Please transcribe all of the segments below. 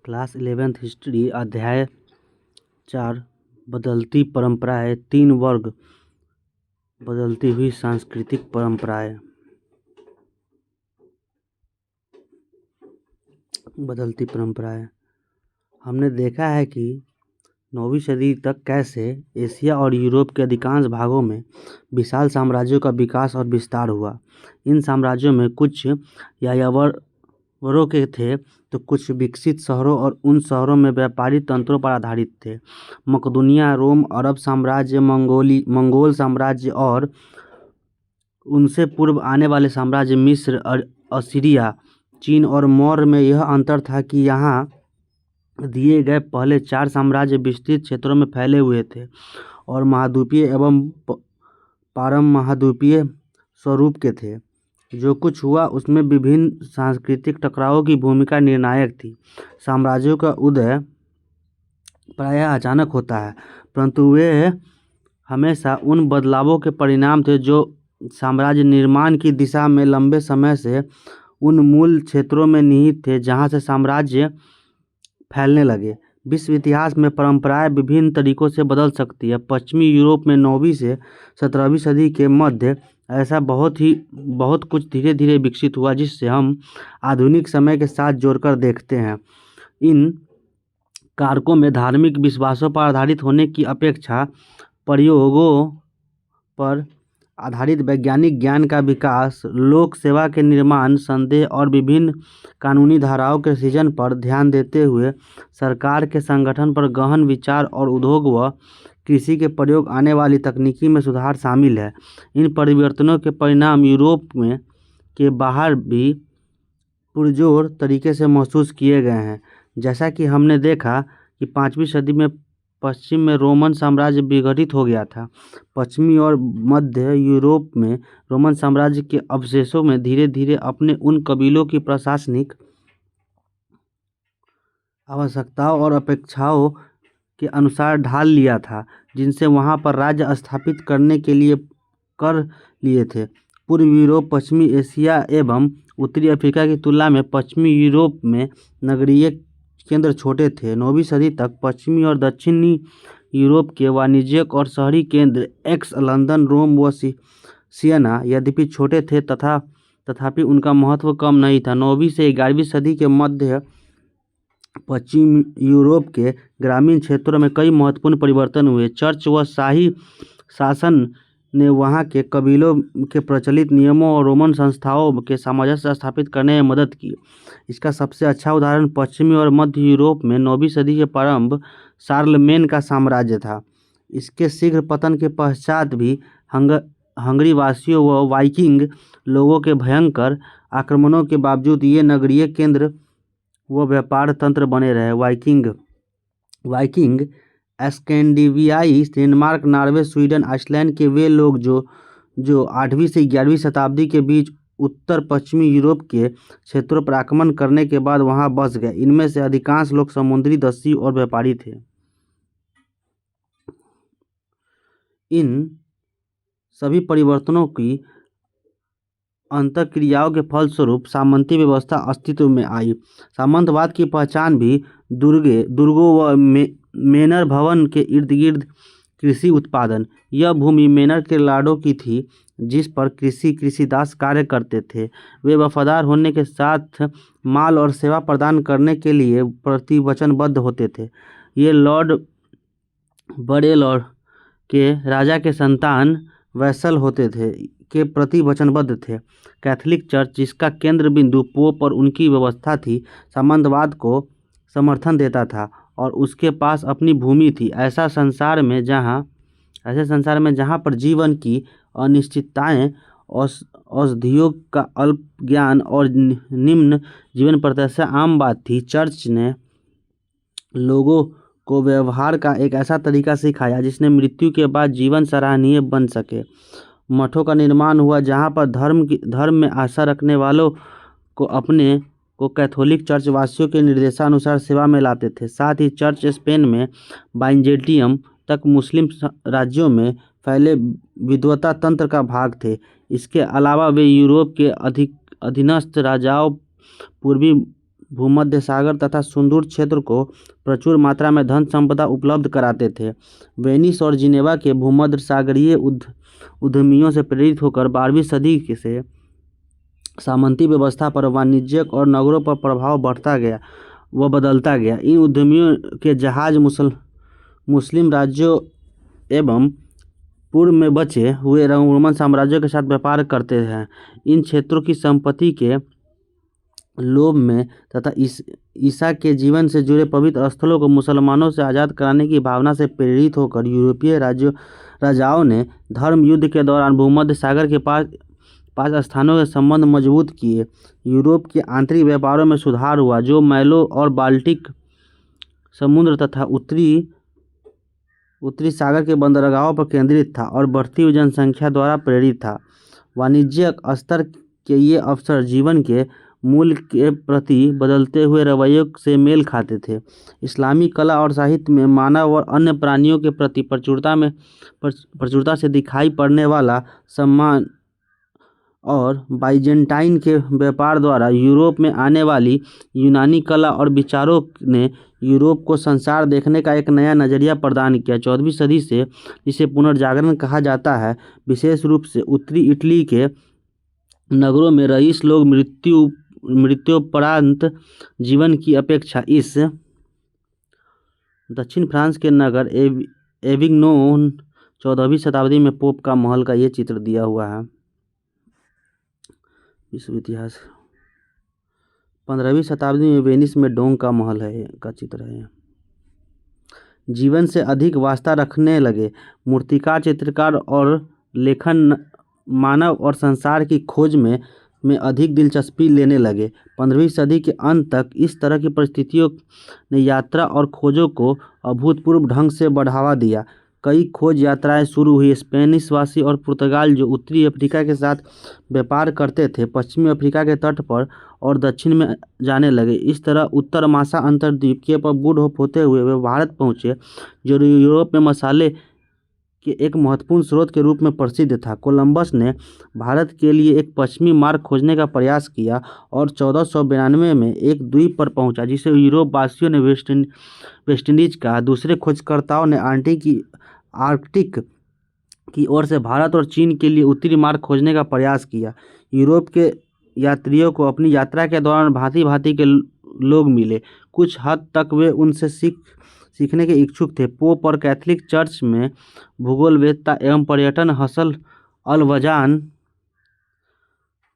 Class 11th history अध्याय 4 बदलती परंपराएं 3 वर्ग बदलती हुई सांस्कृतिक परंपराएं। बदलती परंपराएं हमने देखा है कि 9वीं सदी तक कैसे एशिया और यूरोप के अधिकांश भागों में विशाल साम्राज्यों का विकास और विस्तार हुआ। इन साम्राज्यों में कुछ यायावरों के थे तो कुछ विकसित शहरों और उन शहरों में व्यापारी तंत्रों पर आधारित थे। मकदूनिया, रोम, अरब साम्राज्य, मंगोल साम्राज्य और उनसे पूर्व आने वाले साम्राज्य मिस्र, असीरिया, चीन और मौर्य में यह अंतर था कि यहाँ दिए गए पहले 4 साम्राज्य विस्तृत क्षेत्रों में फैले हुए थे और महाद्वीपीय एवं पारम महाद्वीपीय स्वरूप के थे। जो कुछ हुआ उसमें विभिन्न सांस्कृतिक टकरावों की भूमिका निर्णायक थी। साम्राज्यों का उदय प्रायः अचानक होता है, परंतु वे हमेशा उन बदलावों के परिणाम थे जो साम्राज्य निर्माण की दिशा में लंबे समय से उन मूल क्षेत्रों में निहित थे जहां से साम्राज्य फैलने लगे। विश्व इतिहास में परंपराएं विभिन्न तरीकों से बदल सकती है। पश्चिमी यूरोप में 9वीं से 17वीं सदी के मध्य ऐसा बहुत कुछ धीरे धीरे विकसित हुआ जिससे हम आधुनिक समय के साथ जोड़कर देखते हैं। इन कारकों में धार्मिक विश्वासों पर आधारित होने की अपेक्षा प्रयोगों पर आधारित वैज्ञानिक ज्ञान का विकास, लोक सेवा के निर्माण, संदेह और विभिन्न कानूनी धाराओं के सृजन पर ध्यान देते हुए सरकार के संगठन पर गहन विचार और उद्योग व कृषि के प्रयोग आने वाली तकनीकी में सुधार शामिल है। इन परिवर्तनों के परिणाम यूरोप में के बाहर भी पुरजोर तरीके से महसूस किए गए हैं। जैसा कि हमने देखा कि 5वीं सदी में पश्चिम में रोमन साम्राज्य विघटित हो गया था। पश्चिमी और मध्य यूरोप में रोमन साम्राज्य के अवशेषों में धीरे धीरे अपने उन कबीलों की प्रशासनिक आवश्यकताओं और अपेक्षाओं के अनुसार ढाल लिया था जिनसे वहां पर राज्य स्थापित करने के लिए कर लिए थे। पूर्वी यूरोप, पश्चिमी एशिया एवं उत्तरी अफ्रीका की तुलना में पश्चिमी यूरोप में नगरीय केंद्र छोटे थे। 9वीं सदी तक पश्चिमी और दक्षिणी यूरोप के वाणिज्यिक और शहरी केंद्र लंदन, रोम व सियना यद्यपि छोटे थे तथापि उनका महत्व कम नहीं था। 9वीं से 11वीं सदी के मध्य पश्चिम यूरोप के ग्रामीण क्षेत्रों में कई महत्वपूर्ण परिवर्तन हुए। चर्च व शाही शासन ने वहाँ के कबीलों के प्रचलित नियमों और रोमन संस्थाओं के सामंजस्य स्थापित करने में मदद की। इसका सबसे अच्छा उदाहरण पश्चिमी और मध्य यूरोप में 9वीं सदी के प्रारंभ शार्लमेन का साम्राज्य था। इसके शीघ्र पतन के पश्चात भी हंगरी वासियों व वाइकिंग लोगों के भयंकर आक्रमणों के बावजूद ये नगरीय केंद्र व व्यापार तंत्र बने रहे। वाइकिंग स्कैंडिनेवियाई, डेनमार्क, नॉर्वे, स्वीडन, आइसलैंड के वे लोग जो 8वीं से 11वीं शताब्दी के बीच उत्तर पश्चिमी यूरोप के क्षेत्रों पर आक्रमण करने के बाद वहां बस गए। इनमें से अधिकांश लोग समुद्री दस्यु और व्यापारी थे। इन सभी परिवर्तनों की अंतःक्रियाओं के फलस्वरूप सामंती व्यवस्था अस्तित्व में आई। सामंतवाद की पहचान भी दुर्गों व मेनर भवन के इर्द गिर्द कृषि उत्पादन। यह भूमि मेनर के लाडों की थी जिस पर कृषिदास कार्य करते थे। वे वफादार होने के साथ माल और सेवा प्रदान करने के लिए प्रतिवचनबद्ध होते थे। ये बड़े लॉर्ड के राजा के संतान वैसल होते थे के प्रति वचनबद्ध थे। कैथोलिक चर्च, जिसका केंद्र बिंदु पोप और उनकी व्यवस्था थी, सामंतवाद को समर्थन देता था और उसके पास अपनी भूमि थी। ऐसे संसार में जहाँ पर जीवन की अनिश्चितताएं, औषधियों का अल्प ज्ञान और निम्न जीवन प्रत्याशा आम बात थी, चर्च ने लोगों को व्यवहार का एक ऐसा तरीका सिखाया जिसने मृत्यु के बाद जीवन सराहनीय बन सके। मठों का निर्माण हुआ जहाँ पर धर्म में आशा रखने वालों को कैथोलिक चर्च वासियों के निर्देशानुसार सेवा में लाते थे। साथ ही चर्च स्पेन में बाइजेंटियम तक मुस्लिम राज्यों में फैले विद्वता तंत्र का भाग थे। इसके अलावा वे यूरोप के अधीनस्थ राजाओं, पूर्वी भूमध्य सागर तथा सुदूर क्षेत्र को प्रचुर मात्रा में धन संपदा उपलब्ध कराते थे। वेनिस और जिनेवा के भूमध्य सागरीय उद्यमियों से प्रेरित होकर 12वीं सदी से सामंती व्यवस्था पर, वाणिज्यिक और नगरों पर प्रभाव बढ़ता गया व बदलता गया। इन उद्यमियों के जहाज मुस्लिम राज्यों एवं पूर्व में बचे हुए रोमन साम्राज्यों के साथ व्यापार करते हैं। इन क्षेत्रों की संपत्ति के लोभ में तथा ईसा के जीवन से जुड़े पवित्र स्थलों को मुसलमानों से आज़ाद कराने की भावना से प्रेरित होकर यूरोपीय राजाओं ने धर्म युद्ध के दौरान भूमध्य सागर के पांच स्थानों के संबंध मजबूत किए। यूरोप के आंतरिक व्यापारों में सुधार हुआ, जो मैलो और बाल्टिक समुद्र तथा उत्तरी सागर के बंदरगाहों पर केंद्रित था और बढ़ती हुई जनसंख्या द्वारा प्रेरित था। वाणिज्यिक स्तर के ये अवसर जीवन के मूल्य के प्रति बदलते हुए रवैयों से मेल खाते थे। इस्लामी कला और साहित्य में मानव और अन्य प्राणियों के प्रति प्रचुरता से दिखाई पड़ने वाला सम्मान और बाइजेंटाइन के व्यापार द्वारा यूरोप में आने वाली यूनानी कला और विचारों ने यूरोप को संसार देखने का एक नया नज़रिया प्रदान किया। 14वीं सदी से, जिसे पुनर्जागरण कहा जाता है, विशेष रूप से उत्तरी इटली के नगरों में रईस लोग मृत्युपरांत जीवन की अपेक्षा इस दक्षिण फ्रांस के नगर एविग्नोन 14वीं शताब्दी में पोप का महल का ये चित्र दिया हुआ है। विश्व इतिहास 15वीं शताब्दी में वेनिस में डोंग का महल का चित्र है। जीवन से अधिक वास्ता रखने लगे मूर्तिकार, चित्रकार और लेखन मानव और संसार की खोज में अधिक दिलचस्पी लेने लगे। 15वीं सदी के अंत तक इस तरह की परिस्थितियों ने यात्रा और खोजों को अभूतपूर्व ढंग से बढ़ावा दिया। कई खोज यात्राएं शुरू हुई। स्पेनिशवासी और पुर्तगाल, जो उत्तरी अफ्रीका के साथ व्यापार करते थे, पश्चिमी अफ्रीका के तट पर और दक्षिण में जाने लगे। इस तरह उत्तर मासा अंतर्द्वीपीय पर गुड होप होते हुए वे भारत पहुँचे, जो यूरोप में मसाले के एक महत्वपूर्ण स्रोत के रूप में प्रसिद्ध था। कोलंबस ने भारत के लिए एक पश्चिमी मार्ग खोजने का प्रयास किया और 1492 में एक द्वीप पर पहुंचा, जिसे यूरोप वासियों ने वेस्टइंडीज कहा। दूसरे खोजकर्ताओं ने आर्कटिक की ओर से भारत और चीन के लिए उत्तरी मार्ग खोजने का प्रयास किया। यूरोप के यात्रियों को अपनी यात्रा के दौरान भांति भांति के लोग मिले। कुछ हद तक वे उनसे सीखने के इच्छुक थे। पोप और कैथोलिक चर्च में भूगोलवेत्ता एवं पर्यटन हसन अल-वजान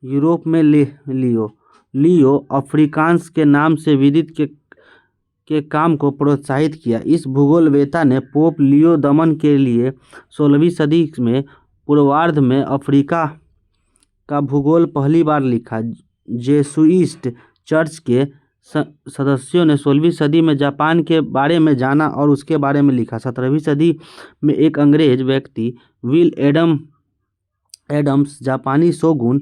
यूरोप में लियो अफ्रीकांस के नाम से विदित के काम को प्रोत्साहित किया। इस भूगोलवेत्ता ने पोप लियो दमन के लिए 16वीं सदी में पूर्वार्ध में अफ्रीका का भूगोल पहली बार लिखा। जेसुइट चर्च के सदस्यों ने 16वीं सदी में जापान के बारे में जाना और उसके बारे में लिखा। 17वीं सदी में एक अंग्रेज व्यक्ति विल एडम्स जापानी शोगुन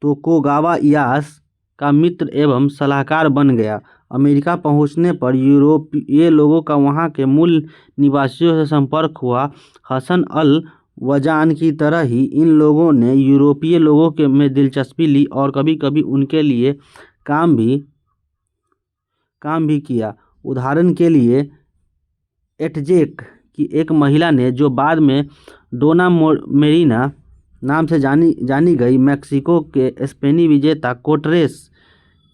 तोकुगावा इयास का मित्र एवं सलाहकार बन गया। अमेरिका पहुंचने पर यूरोपीय लोगों का वहां के मूल निवासियों से संपर्क हुआ। हसन अल वजान की तरह ही इन लोगों ने यूरोपीय लोगों में दिलचस्पी ली और कभी कभी उनके लिए काम भी किया। उदाहरण के लिए एटजेक की एक महिला ने, जो बाद में डोना मेरीना नाम से जानी गई, मैक्सिको के स्पेनी विजेता कोर्टेस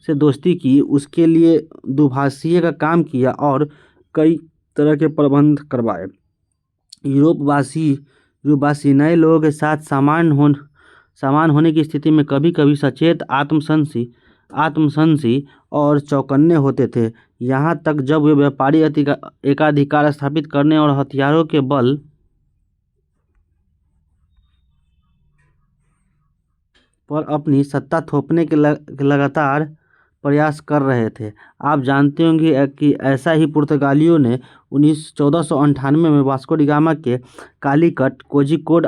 से दोस्ती की, उसके लिए दुभाषिए का काम किया और कई तरह के प्रबंध करवाए। यूरोपवासी नए लोगों के साथ समान होने की स्थिति में कभी कभी सचेत, आत्मसंसी और चौकन्ने होते थे, यहाँ तक जब वे व्यापारी एकाधिकार स्थापित करने और हथियारों के बल पर अपनी सत्ता थोपने के लगातार प्रयास कर रहे थे। आप जानते होंगे कि ऐसा ही पुर्तगालियों ने 1498 में वास्को डी गामा के कालीकट कोझिकोड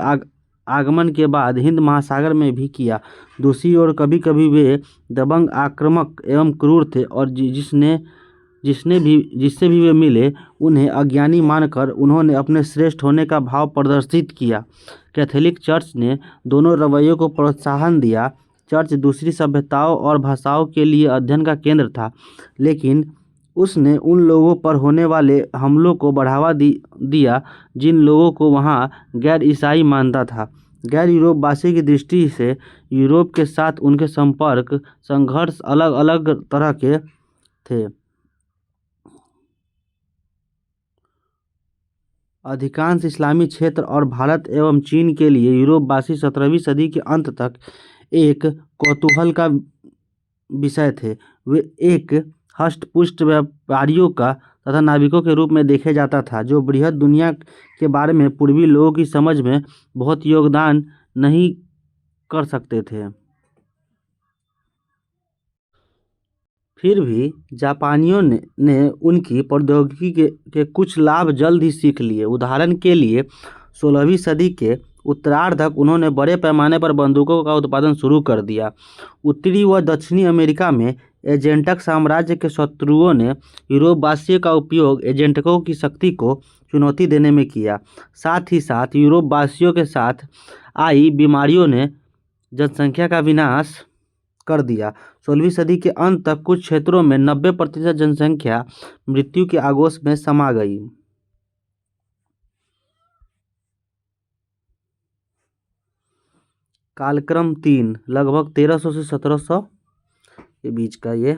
आगमन के बाद हिंद महासागर में भी किया। दूसरी ओर कभी कभी वे दबंग, आक्रामक एवं क्रूर थे और जिससे भी वे मिले उन्हें अज्ञानी मानकर उन्होंने अपने श्रेष्ठ होने का भाव प्रदर्शित किया। कैथोलिक चर्च ने दोनों रवैयों को प्रोत्साहन दिया, चर्च दूसरी सभ्यताओं और भाषाओं के लिए अध्ययन का केंद्र था, लेकिन उसने उन लोगों पर होने वाले हमलों को बढ़ावा दिया जिन लोगों को वहाँ गैर ईसाई मानता था। गैर यूरोपवासी की दृष्टि से यूरोप के साथ उनके संपर्क संघर्ष अलग अलग तरह के थे। अधिकांश इस्लामी क्षेत्र और भारत एवं चीन के लिए यूरोपवासी 17वीं सदी के अंत तक एक कौतूहल का विषय थे। वे एक हष्टपुष्ट व्यापारियों का तथा नाविकों के रूप में देखे जाता था, जो बृहद दुनिया के बारे में पूर्वी लोगों की समझ में बहुत योगदान नहीं कर सकते थे। फिर भी जापानियों ने उनकी प्रौद्योगिकी के कुछ लाभ जल्द ही सीख लिए। उदाहरण के लिए 16वीं सदी के उत्तरार्ध तक उन्होंने बड़े पैमाने पर बंदूकों का उत्पादन शुरू कर दिया। उत्तरी व दक्षिणी अमेरिका में एजेंटक साम्राज्य के शत्रुओं ने यूरोपवासियों का उपयोग एजेंटकों की शक्ति को चुनौती देने में किया। साथ ही साथ यूरोपवासियों के साथ आई बीमारियों ने जनसंख्या का विनाश कर दिया। 16वीं सदी के अंत तक कुछ क्षेत्रों में 90% जनसंख्या मृत्यु के आगोश में समा गई। कालक्रम 3 लगभग 1300 से 1700 के बीच का ये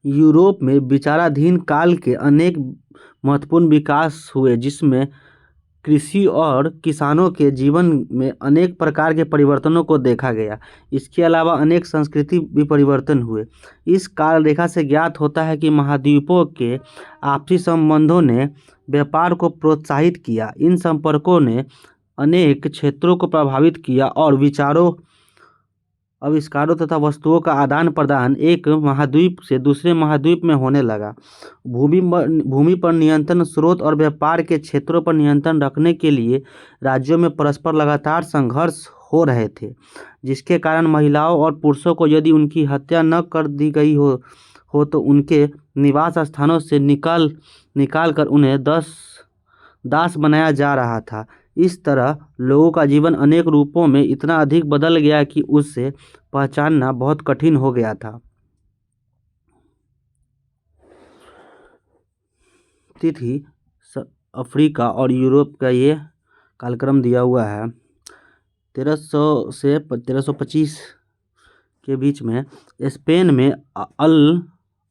यूरोप में विचाराधीन काल के अनेक महत्वपूर्ण विकास हुए, जिसमें कृषि और किसानों के जीवन में अनेक प्रकार के परिवर्तनों को देखा गया। इसके अलावा अनेक संस्कृति भी परिवर्तन हुए। इस काल रेखा से ज्ञात होता है कि महाद्वीपों के आपसी संबंधों ने व्यापार को प्रोत्साहित किया। इन संपर्कों ने अनेक क्षेत्रों को प्रभावित किया और विचारों, आविष्कारों तथा वस्तुओं का आदान प्रदान एक महाद्वीप से दूसरे महाद्वीप में होने लगा। भूमि पर नियंत्रण, स्रोत और व्यापार के क्षेत्रों पर नियंत्रण रखने के लिए राज्यों में परस्पर लगातार संघर्ष हो रहे थे, जिसके कारण महिलाओं और पुरुषों को यदि उनकी हत्या न कर दी गई हो तो उनके निवास स्थानों से निकाल कर उन्हें दास बनाया जा रहा था। इस तरह लोगों का जीवन अनेक रूपों में इतना अधिक बदल गया कि उससे पहचानना बहुत कठिन हो गया था। तिथि अफ्रीका और यूरोप का ये कालक्रम दिया हुआ है। 1300 से 1325 के बीच में स्पेन में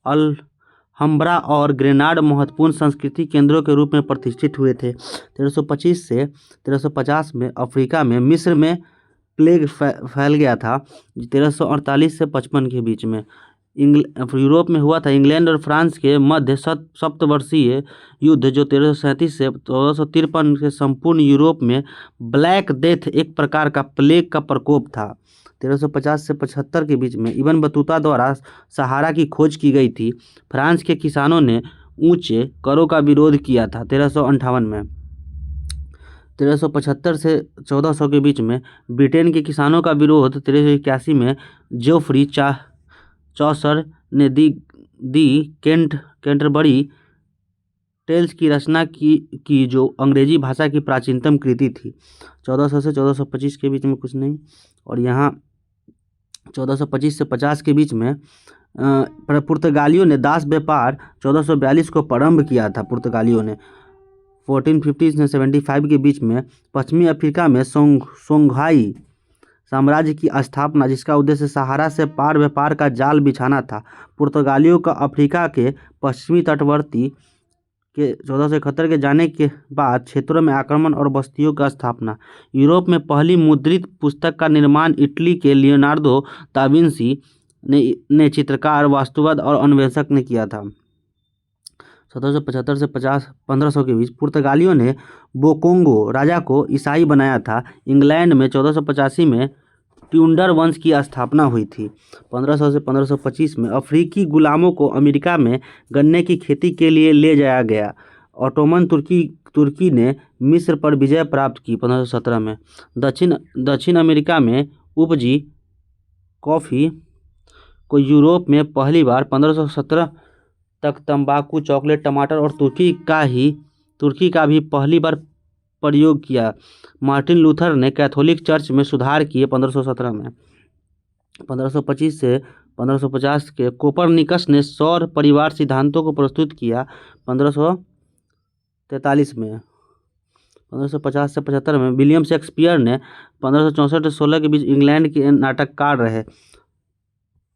अलहम्ब्रा और ग्रेनाड महत्वपूर्ण सांस्कृतिक केंद्रों के रूप में प्रतिष्ठित हुए थे। 1325 से 1350 में अफ्रीका में मिस्र में प्लेग फैल गया था। 1348 से 55 के बीच में यूरोप में हुआ था। इंग्लैंड और फ्रांस के मध्य सप्तवर्षीय युद्ध, जो 1337 से 1453 के संपूर्ण यूरोप में ब्लैक डेथ, एक प्रकार का प्लेग का प्रकोप था। 1350 से 75 के बीच में इब्न बतूता द्वारा सहारा की खोज की गई थी। फ्रांस के किसानों ने ऊंचे करों का विरोध किया था। 1358 में 1375 से 1400 के बीच में ब्रिटेन के किसानों का विरोध। 1381 में जोफ्री चौसर ने दी कैंटरबरी टेल्स की रचना की जो अंग्रेजी भाषा की प्राचीनतम कृति थी। 1400 से 1425 के बीच में कुछ नहीं। और यहाँ 1425 से 50 के बीच में पुर्तगालियों ने दास व्यापार 1442 को प्रारंभ किया था। पुर्तगालियों ने 1450 से 75 के बीच में पश्चिमी अफ्रीका में सोंघाई साम्राज्य की स्थापना, जिसका उद्देश्य सहारा से पार व्यापार का जाल बिछाना था। पुर्तगालियों का अफ्रीका के पश्चिमी तटवर्ती के 1471 के जाने के बाद क्षेत्रों में आक्रमण और बस्तियों का स्थापना। यूरोप में पहली मुद्रित पुस्तक का निर्माण इटली के लियोनार्दो दा विंसी ने चित्रकार, वास्तुवाद और अन्वेषक ने किया था। 1775 से 1500 के बीच पुर्तगालियों ने बोकोंगो राजा को ईसाई बनाया था। इंग्लैंड में 1485 में ट्यूडर वंश की स्थापना हुई थी। 1500 से 1525 में अफ्रीकी गुलामों को अमेरिका में गन्ने की खेती के लिए ले जाया गया। ऑटोमन तुर्की ने मिस्र पर विजय प्राप्त की। 1517 में दक्षिण अमेरिका में उपजी कॉफ़ी को यूरोप में पहली बार 1517 तक तंबाकू, चॉकलेट, टमाटर और तुर्की का भी पहली बार प्रयोग किया। मार्टिन लूथर ने कैथोलिक चर्च में सुधार किए 1517 में। 1525 से 1550 के कोपरनिकस ने सौर परिवार सिद्धांतों को प्रस्तुत किया 1543 में। 1550 से 75 में विलियम शेक्सपियर ने 1564 से 16 के बीच इंग्लैंड के नाटककार रहे।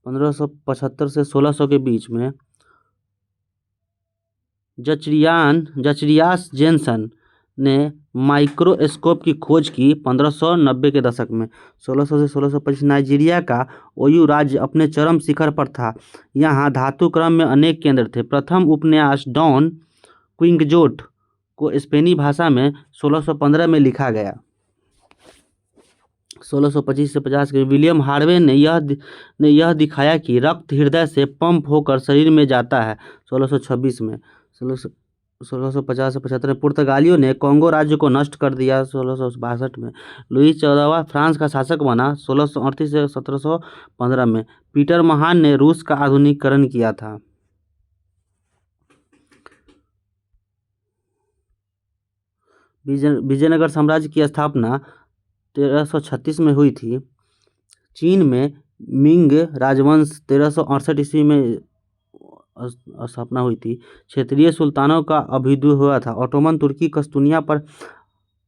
1575 से 1600 के बीच में जचरियास जेनसन ने माइक्रोस्कोप की खोज की 1590 के दशक में। 1600 से 1625 नाइजीरिया का ओयू राज्य अपने चरम शिखर पर था। यहाँ धातु क्रम में अनेक केंद्र थे। प्रथम उपन्यास डॉन क्विंगजोट को स्पेनी भाषा में 1615 में लिखा गया। 1625 से 50 के विलियम हार्वे ने यह दिखाया कि रक्त हृदय से पंप होकर शरीर में जाता है। 1626 में 1650 से 75 में पुर्तगालियों ने कॉन्गो राज्य को नष्ट कर दिया। 1662 में लुई 14वां फ्रांस का शासक बना। 1638 से 1715 में पीटर महान ने रूस का आधुनिकीकरण किया था। विजयनगर साम्राज्य की स्थापना 1336 में हुई थी। चीन में मिंग राजवंश 1368 ईस्वी में स्थापना हुई थी। क्षेत्रीय सुल्तानों का अभ्युदय हुआ था। ऑटोमन तुर्की कस्तूनिया पर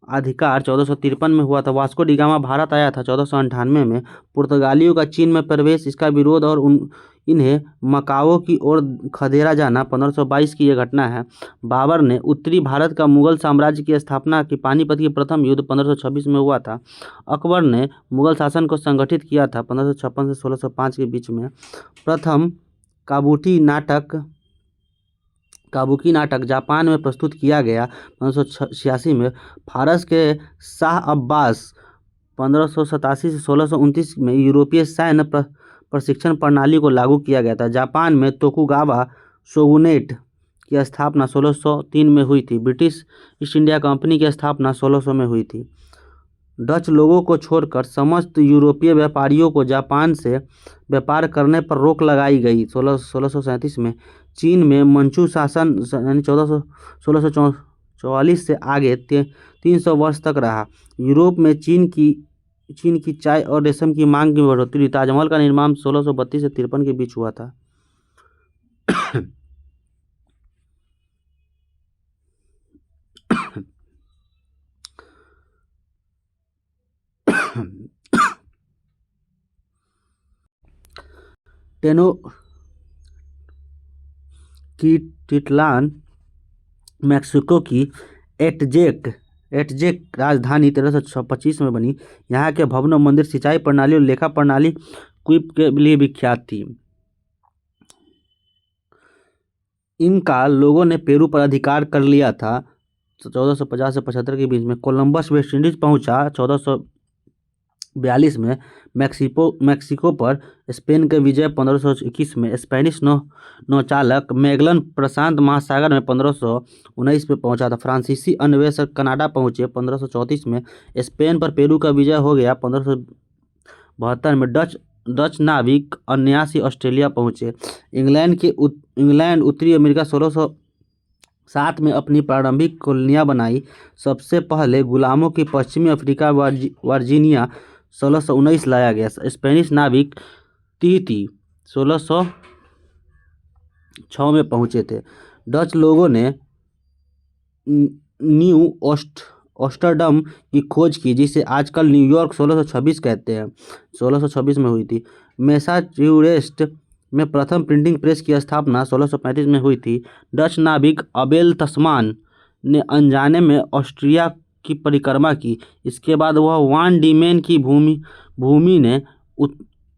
अधिकार 1453 में हुआ था। वास्को डी गामा भारत आया था 1498 में। पुर्तगालियों का चीन में प्रवेश, इसका विरोध और इन्हें मकाओ की ओर खदेड़ा जाना 1522 की यह घटना है। बाबर ने उत्तरी भारत का मुगल साम्राज्य की स्थापना की। पानीपत की प्रथम युद्ध 1526 में हुआ था। अकबर ने मुगल शासन को संगठित किया था 1556 से 1605 के बीच में। प्रथम काबुकी नाटक जापान में प्रस्तुत किया गया 1586 में। फारस के शाह अब्बास 1587 से 1629 में यूरोपीय सैन्य प्रशिक्षण प्रणाली को लागू किया गया था। जापान में तोकुगावा शोगुनेट की स्थापना 1603 में हुई थी। ब्रिटिश ईस्ट इंडिया कंपनी की स्थापना 1600 में हुई थी। डच लोगों को छोड़कर समस्त यूरोपीय व्यापारियों को जापान से व्यापार करने पर रोक लगाई गई। 1637 में चीन में मंचू शासन 1644 से आगे 300 वर्ष तक रहा। यूरोप में चीन की चाय और रेशम की मांग की बढ़ोतरी। ताजमहल का निर्माण 1632 से 53 के बीच हुआ था। टेनोच्टिट्लान मैक्सिको की एटजेक राजधानी 1325 में बनी। यहाँ के भवन, मंदिर, सिंचाई प्रणाली और लेखा प्रणाली क्विप के लिए विख्यात थी। इनका लोगों ने पेरू पर अधिकार कर लिया था। 1450 से 75 के बीच में कोलंबस वेस्ट इंडीज पहुंचा। 1442 में मैक्सिको पर स्पेन के विजय। 1521 में स्पेनिश नौचालक मैगलन प्रशांत महासागर में 1519 में पहुंचा था। फ्रांसीसी अन्वेषक कनाडा पहुंचे। 1534 में स्पेन पर पेरू का विजय हो गया। 1572 में डच नाविक अन्यासी ऑस्ट्रेलिया पहुंचे। इंग्लैंड उत्तरी अमेरिका 1607 में अपनी प्रारंभिक कॉलोनियां बनाई। सबसे पहले गुलामों की पश्चिमी अफ्रीका वर्जीनिया 1619 लाया गया। स्पेनिश नाविक तीती 1606 में पहुंचे थे। डच लोगों ने न्यू ऑस्टरडम की खोज की, जिसे आजकल न्यूयॉर्क 1626 कहते हैं। 1626 में हुई थी। मैसाचुसेट्स में प्रथम प्रिंटिंग प्रेस की स्थापना 1635 में हुई थी। डच नाविक अबेल तस्मान ने अनजाने में ऑस्ट्रिया की परिक्रमा की। इसके बाद वह वान डीमेन की भूमि ने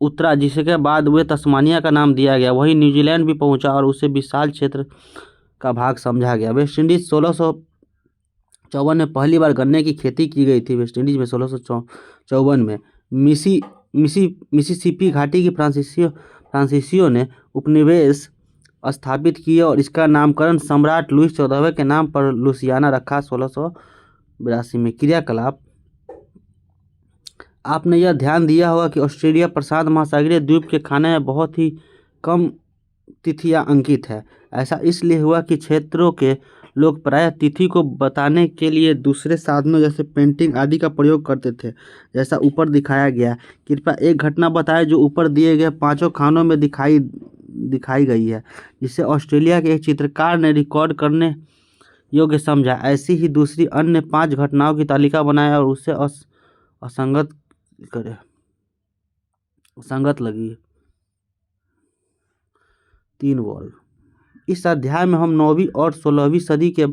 उतरा, जिसके बाद वे तस्मानिया का नाम दिया गया। वही न्यूजीलैंड भी पहुंचा और उसे विशाल क्षेत्र का भाग समझा गया। वेस्ट इंडीज 1654 में पहली बार गन्ने की खेती की गई थी। वेस्ट इंडीज में 1654 में मिसिसिपी घाटी की फ्रांसीसियों ने उपनिवेश स्थापित किए और इसका नामकरण सम्राट लुईस 14वें के नाम पर लुसियाना रखा। 1682 में क्रियाकलाप। आपने यह ध्यान दिया होगा कि ऑस्ट्रेलिया प्रशांत महासागरीय द्वीप के खाने में बहुत ही कम तिथियां अंकित है। ऐसा इसलिए हुआ कि क्षेत्रों के लोग प्रायः तिथि को बताने के लिए दूसरे साधनों जैसे पेंटिंग आदि का प्रयोग करते थे, जैसा ऊपर दिखाया गया। कृपया एक घटना बताएं जो ऊपर दिए गए पांचों खानों में दिखाई दिखाई गई है, जिसे ऑस्ट्रेलिया के एक चित्रकार ने रिकॉर्ड करने योग्य समझा। ऐसी ही दूसरी अन्य 5 घटनाओं की तालिका बनाएं और उसे असंगत करे संगत लगी। 3 वर्ग। इस अध्याय में हम 9वीं और 16वीं सदी के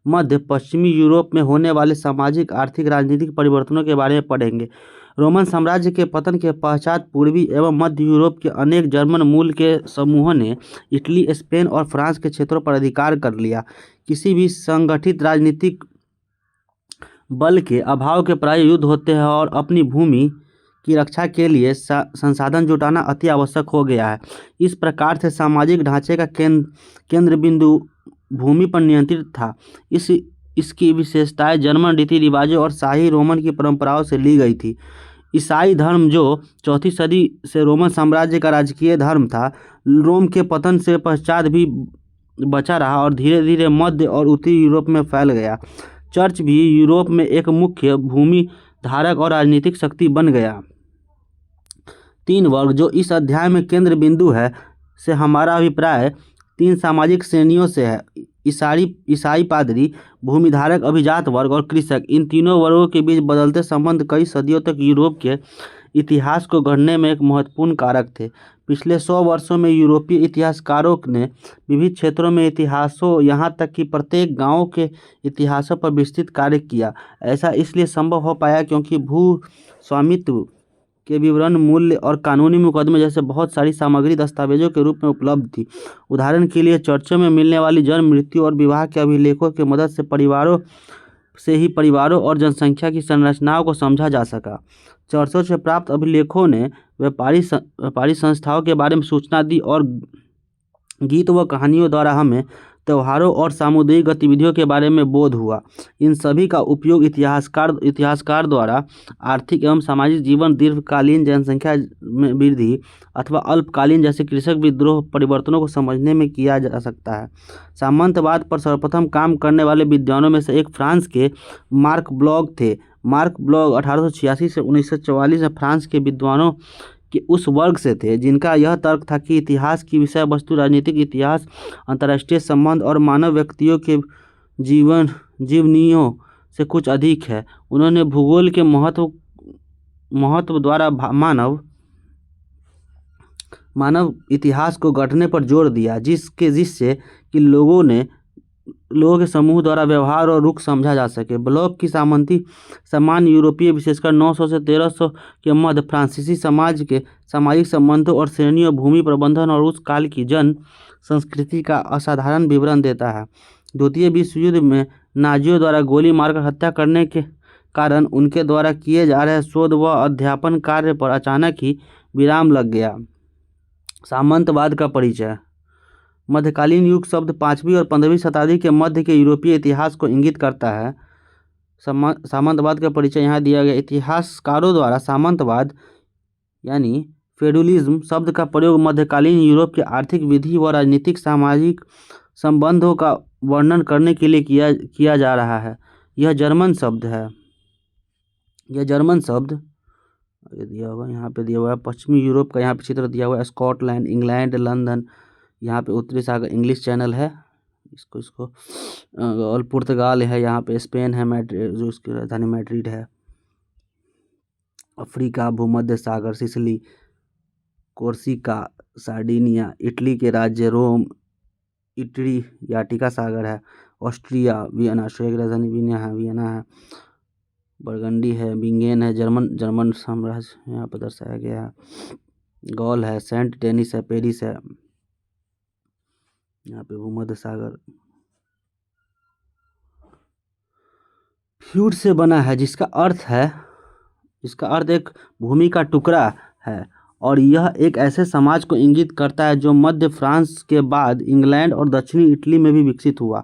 मध्य पश्चिमी यूरोप में होने वाले सामाजिक, आर्थिक, राजनीतिक परिवर्तनों के बारे में पढ़ेंगे। रोमन साम्राज्य के पतन के पश्चात पूर्वी एवं मध्य यूरोप के अनेक जर्मन मूल के समूहों ने इटली, स्पेन और फ्रांस के क्षेत्रों पर अधिकार कर लिया। किसी भी संगठित राजनीतिक बल के अभाव के प्राय युद्ध होते हैं और अपनी भूमि की रक्षा के लिए संसाधन जुटाना अति आवश्यक हो गया है। इस प्रकार से सामाजिक ढांचे का केंद्र बिंदु भूमि पर नियंत्रित था। इसकी विशेषताएं जर्मन रीति रिवाजों और शाही रोमन की परंपराओं से ली गई थी। ईसाई धर्म, जो 4वीं सदी से रोमन साम्राज्य का राजकीय धर्म था, रोम के पतन से पश्चात भी बचा रहा और धीरे धीरे मध्य और उत्तरी यूरोप में फैल गया। चर्च भी यूरोप में एक मुख्य भूमि धारक और राजनीतिक शक्ति बन गया। 3 वर्ग, जो इस अध्याय में केंद्र बिंदु है, से हमारा अभिप्राय 3 सामाजिक श्रेणियों से है: ईसाई पादरी, भूमिधारक अभिजात वर्ग और कृषक। इन तीनों वर्गों के बीच बदलते संबंध कई सदियों तक यूरोप के इतिहास को गढ़ने में एक महत्वपूर्ण कारक थे। पिछले 100 वर्षों में यूरोपीय इतिहासकारों ने विविध क्षेत्रों में इतिहासों, यहाँ तक कि प्रत्येक गांव के इतिहासों पर विस्तृत कार्य किया। ऐसा इसलिए संभव हो पाया क्योंकि भू स्वामित्व के विवरण, मूल्य और कानूनी मुकदमे जैसे बहुत सारी सामग्री दस्तावेजों के रूप में उपलब्ध थी। उदाहरण के लिए चर्चों में मिलने वाली जन्म, मृत्यु और विवाह के अभिलेखों की मदद से ही परिवारों और जनसंख्या की संरचनाओं को समझा जा सका। चर्चों से प्राप्त अभिलेखों ने व्यापारी संस्थाओं के बारे में सूचना दी और गीत व कहानियों द्वारा हमें त्योहारों और सामुदायिक गतिविधियों के बारे में बोध हुआ। इन सभी का उपयोग इतिहासकार द्वारा आर्थिक एवं सामाजिक जीवन, दीर्घकालीन जनसंख्या में वृद्धि अथवा अल्पकालीन जैसे कृषक विद्रोह परिवर्तनों को समझने में किया जा सकता है। सामंतवाद पर सर्वप्रथम काम करने वाले विद्वानों में से एक फ्रांस के मार्क ब्लॉग थे। मार्क ब्लॉग 1886 से 1944 में फ्रांस के विद्वानों के उस वर्ग से थे जिनका यह तर्क था कि इतिहास की विषय वस्तु राजनीतिक इतिहास, अंतर्राष्ट्रीय संबंध और मानव व्यक्तियों के जीवनियों से कुछ अधिक है। उन्होंने भूगोल के महत्व द्वारा मानव इतिहास को गढ़ने पर जोर दिया, जिससे कि लोगों के समूह द्वारा व्यवहार और रुख समझा जा सके। ब्लॉक की सामान्य यूरोपीय, विशेषकर 900 से 1300 के मध्य फ्रांसीसी समाज के सामाजिक संबंधों और श्रेणियों, भूमि प्रबंधन और उस काल की जन संस्कृति का असाधारण विवरण देता है। द्वितीय विश्व युद्ध में नाजियों द्वारा गोली मारकर हत्या करने के कारण उनके द्वारा किए जा रहे शोध व अध्यापन कार्य पर अचानक ही विराम लग गया। सामंतवाद का परिचय। मध्यकालीन युग शब्द 5वीं और 15वीं शताब्दी के मध्य के यूरोपीय इतिहास को इंगित करता है। सामंतवाद का परिचय यहाँ दिया गया। इतिहासकारों द्वारा सामंतवाद यानी फेडुलिज्म शब्द का प्रयोग मध्यकालीन यूरोप के आर्थिक, विधि व राजनीतिक सामाजिक संबंधों का वर्णन करने के लिए किया जा रहा है। यह जर्मन शब्द है। यह जर्मन शब्द दिया हुआ, यहाँ पे दिया हुआ है। पश्चिमी यूरोप का यहाँ पे चित्र दिया हुआ है। स्कॉटलैंड, इंग्लैंड, लंदन, यहाँ पे उत्तरी सागर इंग्लिश चैनल है, इसको और पुर्तगाल है, यहाँ पे स्पेन है, मैड्रिड जो उसकी राजधानी मैड्रिड है। अफ्रीका, भूमध्य सागर, सिसिली, कोर्सिका, सार्डिनिया, इटली के राज्य रोम, इटली याटिका सागर है। ऑस्ट्रिया, वियना, ऑस्ट्रिया की राजधानी वियना है। बर्गंडी है, बिंगेन है, जर्मन साम्राज्य यहाँ पर दर्शाया गया है। गॉल है, सेंट डेनिस है, पेरिस है, यहाँ पे भूमध्य सागर। फ्यूड से बना है, जिसका अर्थ एक भूमि का टुकड़ा है और यह एक ऐसे समाज को इंगित करता है जो मध्य फ्रांस के बाद इंग्लैंड और दक्षिणी इटली में भी विकसित हुआ।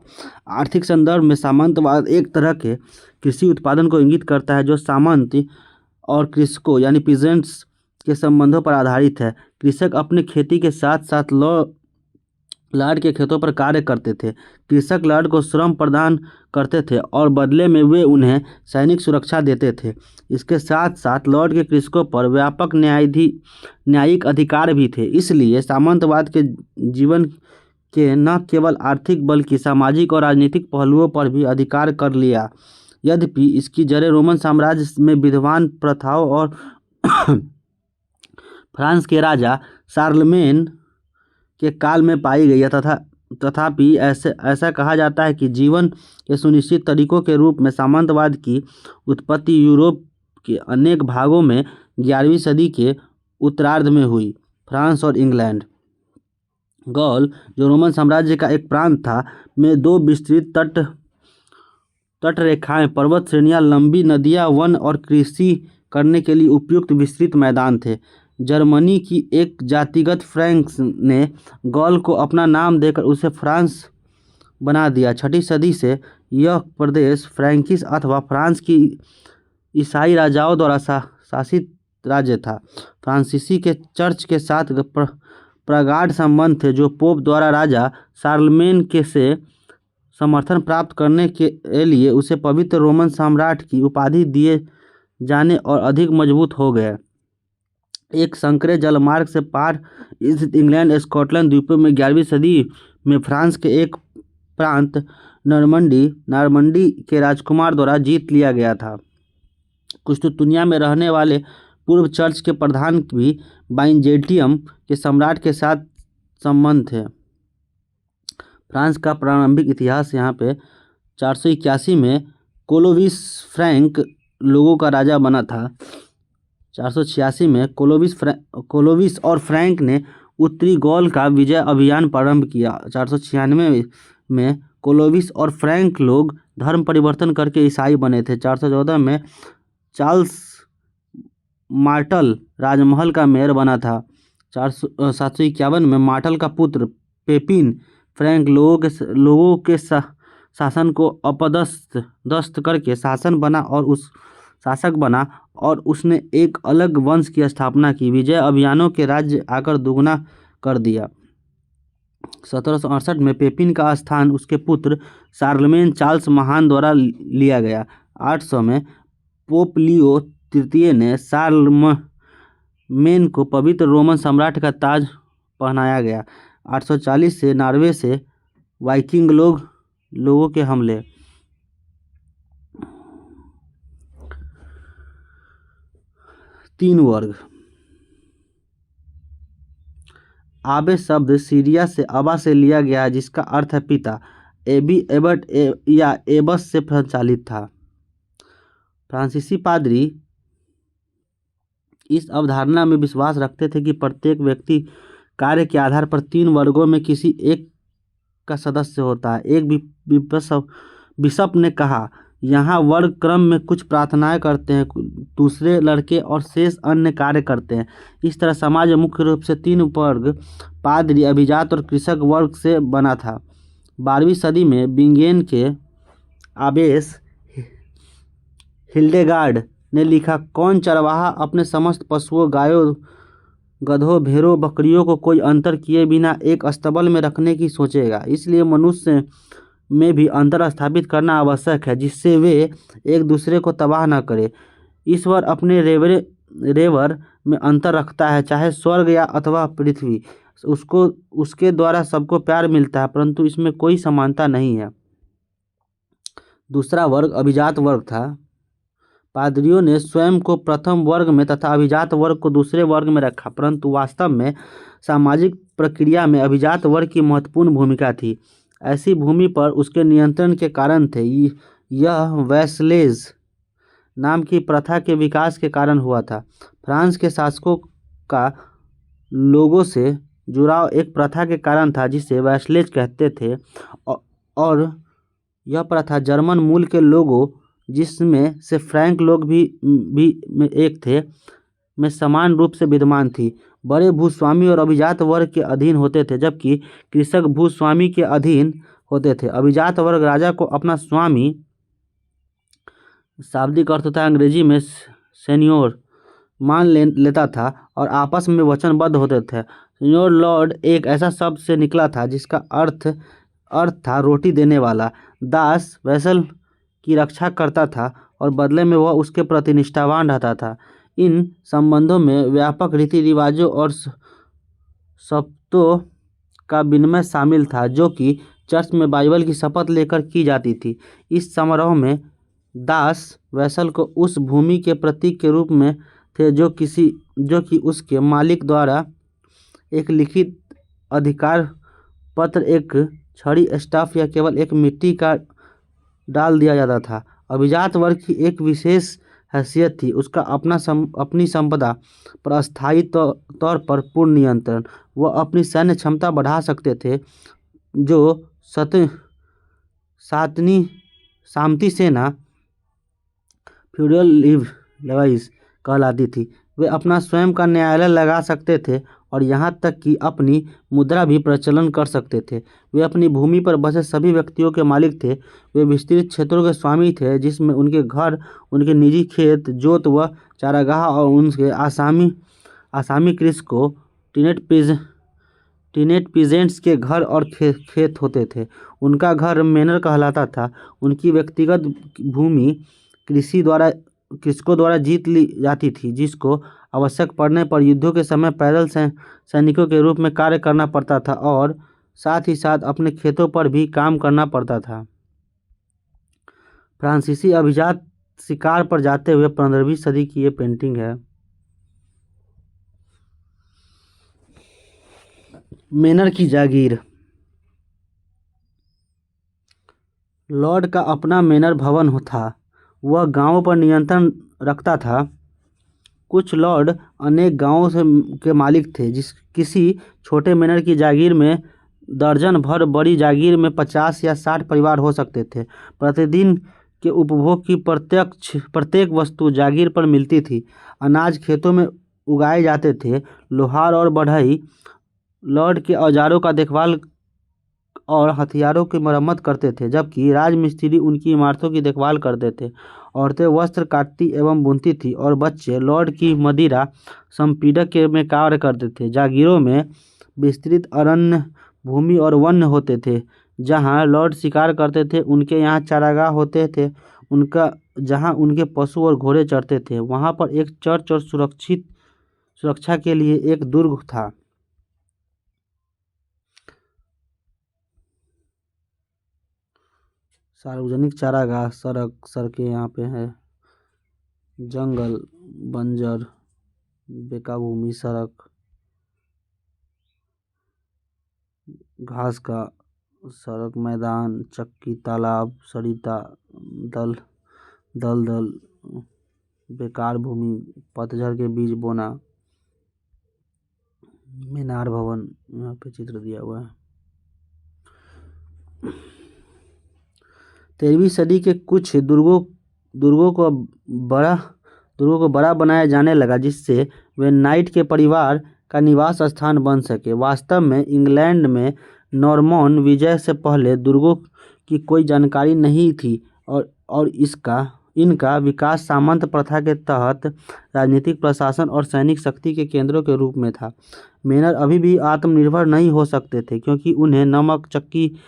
आर्थिक संदर्भ में सामंतवाद एक तरह के कृषि उत्पादन को इंगित करता है जो सामंत और कृषकों यानी पीजेंट्स के संबंधों पर आधारित है। कृषक अपने खेती के साथ साथ लॉर्ड के खेतों पर कार्य करते थे। कृषक लॉर्ड को श्रम प्रदान करते थे और बदले में वे उन्हें सैनिक सुरक्षा देते थे। इसके साथ साथ लॉर्ड के कृषकों पर व्यापक न्यायिक अधिकार भी थे। इसलिए सामंतवाद के जीवन के न केवल आर्थिक बल्कि सामाजिक और राजनीतिक पहलुओं पर भी अधिकार कर लिया। यद्यपि इसकी जड़ें रोमन साम्राज्य में विद्यमान प्रथाओं और फ्रांस के राजा शार्लमेन के काल में पाई गई है, तथापि ऐसा कहा जाता है कि जीवन के सुनिश्चित तरीकों के रूप में सामंतवाद की उत्पत्ति यूरोप के अनेक भागों में 11वीं सदी के उत्तरार्ध में हुई। फ्रांस और इंग्लैंड। गॉल, जो रोमन साम्राज्य का एक प्रांत था, में दो विस्तृत तटरेखाएं, पर्वत श्रेणियां, लंबी नदियां, वन और कृषि करने के लिए उपयुक्त विस्तृत मैदान थे। जर्मनी की एक जातिगत फ्रैंक्स ने गॉल को अपना नाम देकर उसे फ्रांस बना दिया। 6वीं सदी से यह प्रदेश फ्रैंकिश अथवा फ्रांस की ईसाई राजाओं द्वारा शासित राज्य था। फ्रांसीसी के चर्च के साथ प्रगाढ़ संबंध थे, जो पोप द्वारा राजा शार्लमेन के से समर्थन प्राप्त करने के लिए उसे पवित्र रोमन सम्राट की उपाधि दिए जाने और अधिक मजबूत हो गए। एक संकरे जलमार्ग से पार स्थित इंग्लैंड स्कॉटलैंड द्वीपों में 11वीं सदी में फ्रांस के एक प्रांत नॉर्मंडी के राजकुमार द्वारा जीत लिया गया था। कुस्तुतुनिया में रहने वाले पूर्व चर्च के प्रधान भी बाइजेंटियम के सम्राट के साथ संबंध थे। फ्रांस का प्रारंभिक इतिहास यहाँ पे 481 में क्लोविस फ्रैंक लोगों का राजा बना था। 486 में क्लोविस और फ्रैंक ने उत्तरी गॉल का विजय अभियान प्रारंभ किया। 496 में क्लोविस और फ्रैंक लोग धर्म परिवर्तन करके ईसाई बने थे। 414 में चार्ल्स मार्टल राजमहल का मेयर बना था। 751 में मार्टल का पुत्र पेपिन फ्रैंक लोगों के शासन को अपदस्थ करके शासक बना और उसने एक अलग वंश की स्थापना की। विजय अभियानों के राज्य आकर दुगना कर दिया। 1768 में पेपिन का स्थान उसके पुत्र शार्लमेन चार्ल्स महान द्वारा लिया गया। 800 में पोप लियो तृतीय ने शार्लमेन को पवित्र रोमन सम्राट का ताज पहनाया गया। 840 से नॉर्वे से वाइकिंग लोगों के हमले। तीन वर्ग। आबे शब्द सीरिया से अबा से लिया गया है, जिसका अर्थ है पिता। एबी एबट या एबस से संचालित था। फ्रांसीसी पादरी इस अवधारणा में विश्वास रखते थे कि प्रत्येक व्यक्ति कार्य के आधार पर 3 वर्गों में किसी एक का सदस्य होता है। एक बिशप ने कहा, यहाँ वर्ग क्रम में कुछ प्रार्थनाएं करते हैं, दूसरे लड़के और शेष अन्य कार्य करते हैं। इस तरह समाज मुख्य रूप से 3 वर्ग, पादरी, अभिजात और कृषक वर्ग से बना था। 12वीं सदी में बिंगेन के आबेस हिल्डेगार्ड ने लिखा, कौन चरवाहा अपने समस्त पशुओं, गायों, गधों, भेड़ों, बकरियों को कोई अंतर किए बिना एक अस्तबल में रखने की सोचेगा। इसलिए मनुष्य में भी अंतर स्थापित करना आवश्यक है, जिससे वे एक दूसरे को तबाह न करें। ईश्वर अपने रेवर में अंतर रखता है, चाहे स्वर्ग या अथवा पृथ्वी। उसके द्वारा सबको प्यार मिलता है, परंतु इसमें कोई समानता नहीं है। दूसरा वर्ग अभिजात वर्ग था। पादरियों ने स्वयं को प्रथम वर्ग में तथा अभिजात वर्ग को दूसरे वर्ग में रखा, परंतु वास्तव में सामाजिक प्रक्रिया में अभिजात वर्ग की महत्वपूर्ण भूमिका थी। ऐसी भूमि पर उसके नियंत्रण के कारण थे। यह वैसलेज नाम की प्रथा के विकास के कारण हुआ था। फ्रांस के शासकों का लोगों से जुड़ाव एक प्रथा के कारण था, जिसे वैसलेज कहते थे, और यह प्रथा जर्मन मूल के लोगों, जिसमें से फ्रैंक लोग भी में एक थे, में समान रूप से विद्यमान थी। बड़े भूस्वामी और अभिजात वर्ग के अधीन होते थे, जबकि कृषक भूस्वामी के अधीन होते थे। अभिजात वर्ग राजा को अपना स्वामी, शाब्दिक अर्थ होता है अंग्रेजी में सेनियोर, मान लेता था और आपस में वचनबद्ध होते थे। सिन्योर लॉर्ड एक ऐसा शब्द से निकला था जिसका अर्थ अर्थ था रोटी देने वाला। दास वैसल की रक्षा करता था और बदले में वह उसके प्रति निष्ठावान रहता था। इन संबंधों में व्यापक रीति रिवाजों और शब्दों का विनिमय शामिल था जो कि चर्च में बाइबल की शपथ लेकर की जाती थी। इस समारोह में दास वैसल को उस भूमि के प्रतीक के रूप में थे जो कि उसके मालिक द्वारा एक लिखित अधिकार पत्र, एक छड़ी, स्टाफ या केवल एक मिट्टी का डाल दिया जाता था। अभिजात वर्ग की एक विशेष हैसियत थी, उसका अपनी संपदा पर अस्थायी तौर पर पूर्ण नियंत्रण। वह अपनी सैन्य क्षमता बढ़ा सकते थे जो सामंती सेना फ्यूडल लेवाइस कहलाती थी। वे अपना स्वयं का न्यायालय लगा सकते थे और यहाँ तक कि अपनी मुद्रा भी प्रचलन कर सकते थे। वे अपनी भूमि पर बसे सभी व्यक्तियों के मालिक थे। वे विस्तृत क्षेत्रों के स्वामी थे जिसमें उनके घर, उनके निजी खेत, जोत व चारागाह और उनके आसामी कृषकों टीनेट पीजेंट्स के घर और खेत होते थे। उनका घर मैनर कहलाता था। उनकी व्यक्तिगत भूमि कृषकों द्वारा जीत ली जाती थी, जिसको आवश्यक पड़ने पर युद्धों के समय पैदल सैनिकों के रूप में कार्य करना पड़ता था और साथ ही साथ अपने खेतों पर भी काम करना पड़ता था। फ्रांसीसी अभिजात शिकार पर जाते हुए 15वीं सदी की ये पेंटिंग है। मैनर की जागीर। लॉर्ड का अपना मैनर भवन था। वह गांवों पर नियंत्रण रखता था। कुछ लॉर्ड अनेक गांवों के मालिक थे। किसी छोटे मैनर की जागीर में दर्जन भर, बड़ी जागीर में 50 या 60 परिवार हो सकते थे। प्रतिदिन के उपभोग की प्रत्येक वस्तु जागीर पर मिलती थी। अनाज खेतों में उगाए जाते थे। लोहार और बढ़ई लॉर्ड के औजारों का देखभाल और हथियारों की मरम्मत करते थे, जबकि राजमिस्त्री उनकी इमारतों की देखभाल करते थे। औरतें वस्त्र काटती एवं बुनती थी और बच्चे लॉर्ड की मदिरा संपीड़क में कार्य करते थे। जागीरों में विस्तृत अरण्य भूमि और वन्य होते थे जहाँ लॉर्ड शिकार करते थे। उनके यहाँ चारागाह होते थे, जहाँ उनके पशु और घोड़े चरते थे। वहाँ पर एक चर्च और सुरक्षा के लिए एक दुर्ग था। सार्वजनिक चारागाह, सड़कें यहाँ पे है, जंगल, बंजर, बेकाबूमी सड़क, घास का सड़क, मैदान, चक्की, तालाब, सरिता, दलदल, बेकार भूमि, पतझड़ के बीज बोना, मीनार भवन, यहाँ पे चित्र दिया हुआ है। 13वीं सदी के कुछ दुर्गों को बड़ा बनाया जाने लगा जिससे वे नाइट के परिवार का निवास स्थान बन सके। वास्तव में इंग्लैंड में नॉर्मन विजय से पहले दुर्गों की कोई जानकारी नहीं थी और इनका विकास सामंत प्रथा के तहत राजनीतिक, प्रशासन और सैनिक शक्ति के केंद्रों के रूप में था। मैनर अभी भी आत्मनिर्भर नहीं हो सकते थे क्योंकि उन्हें नमक, चक्की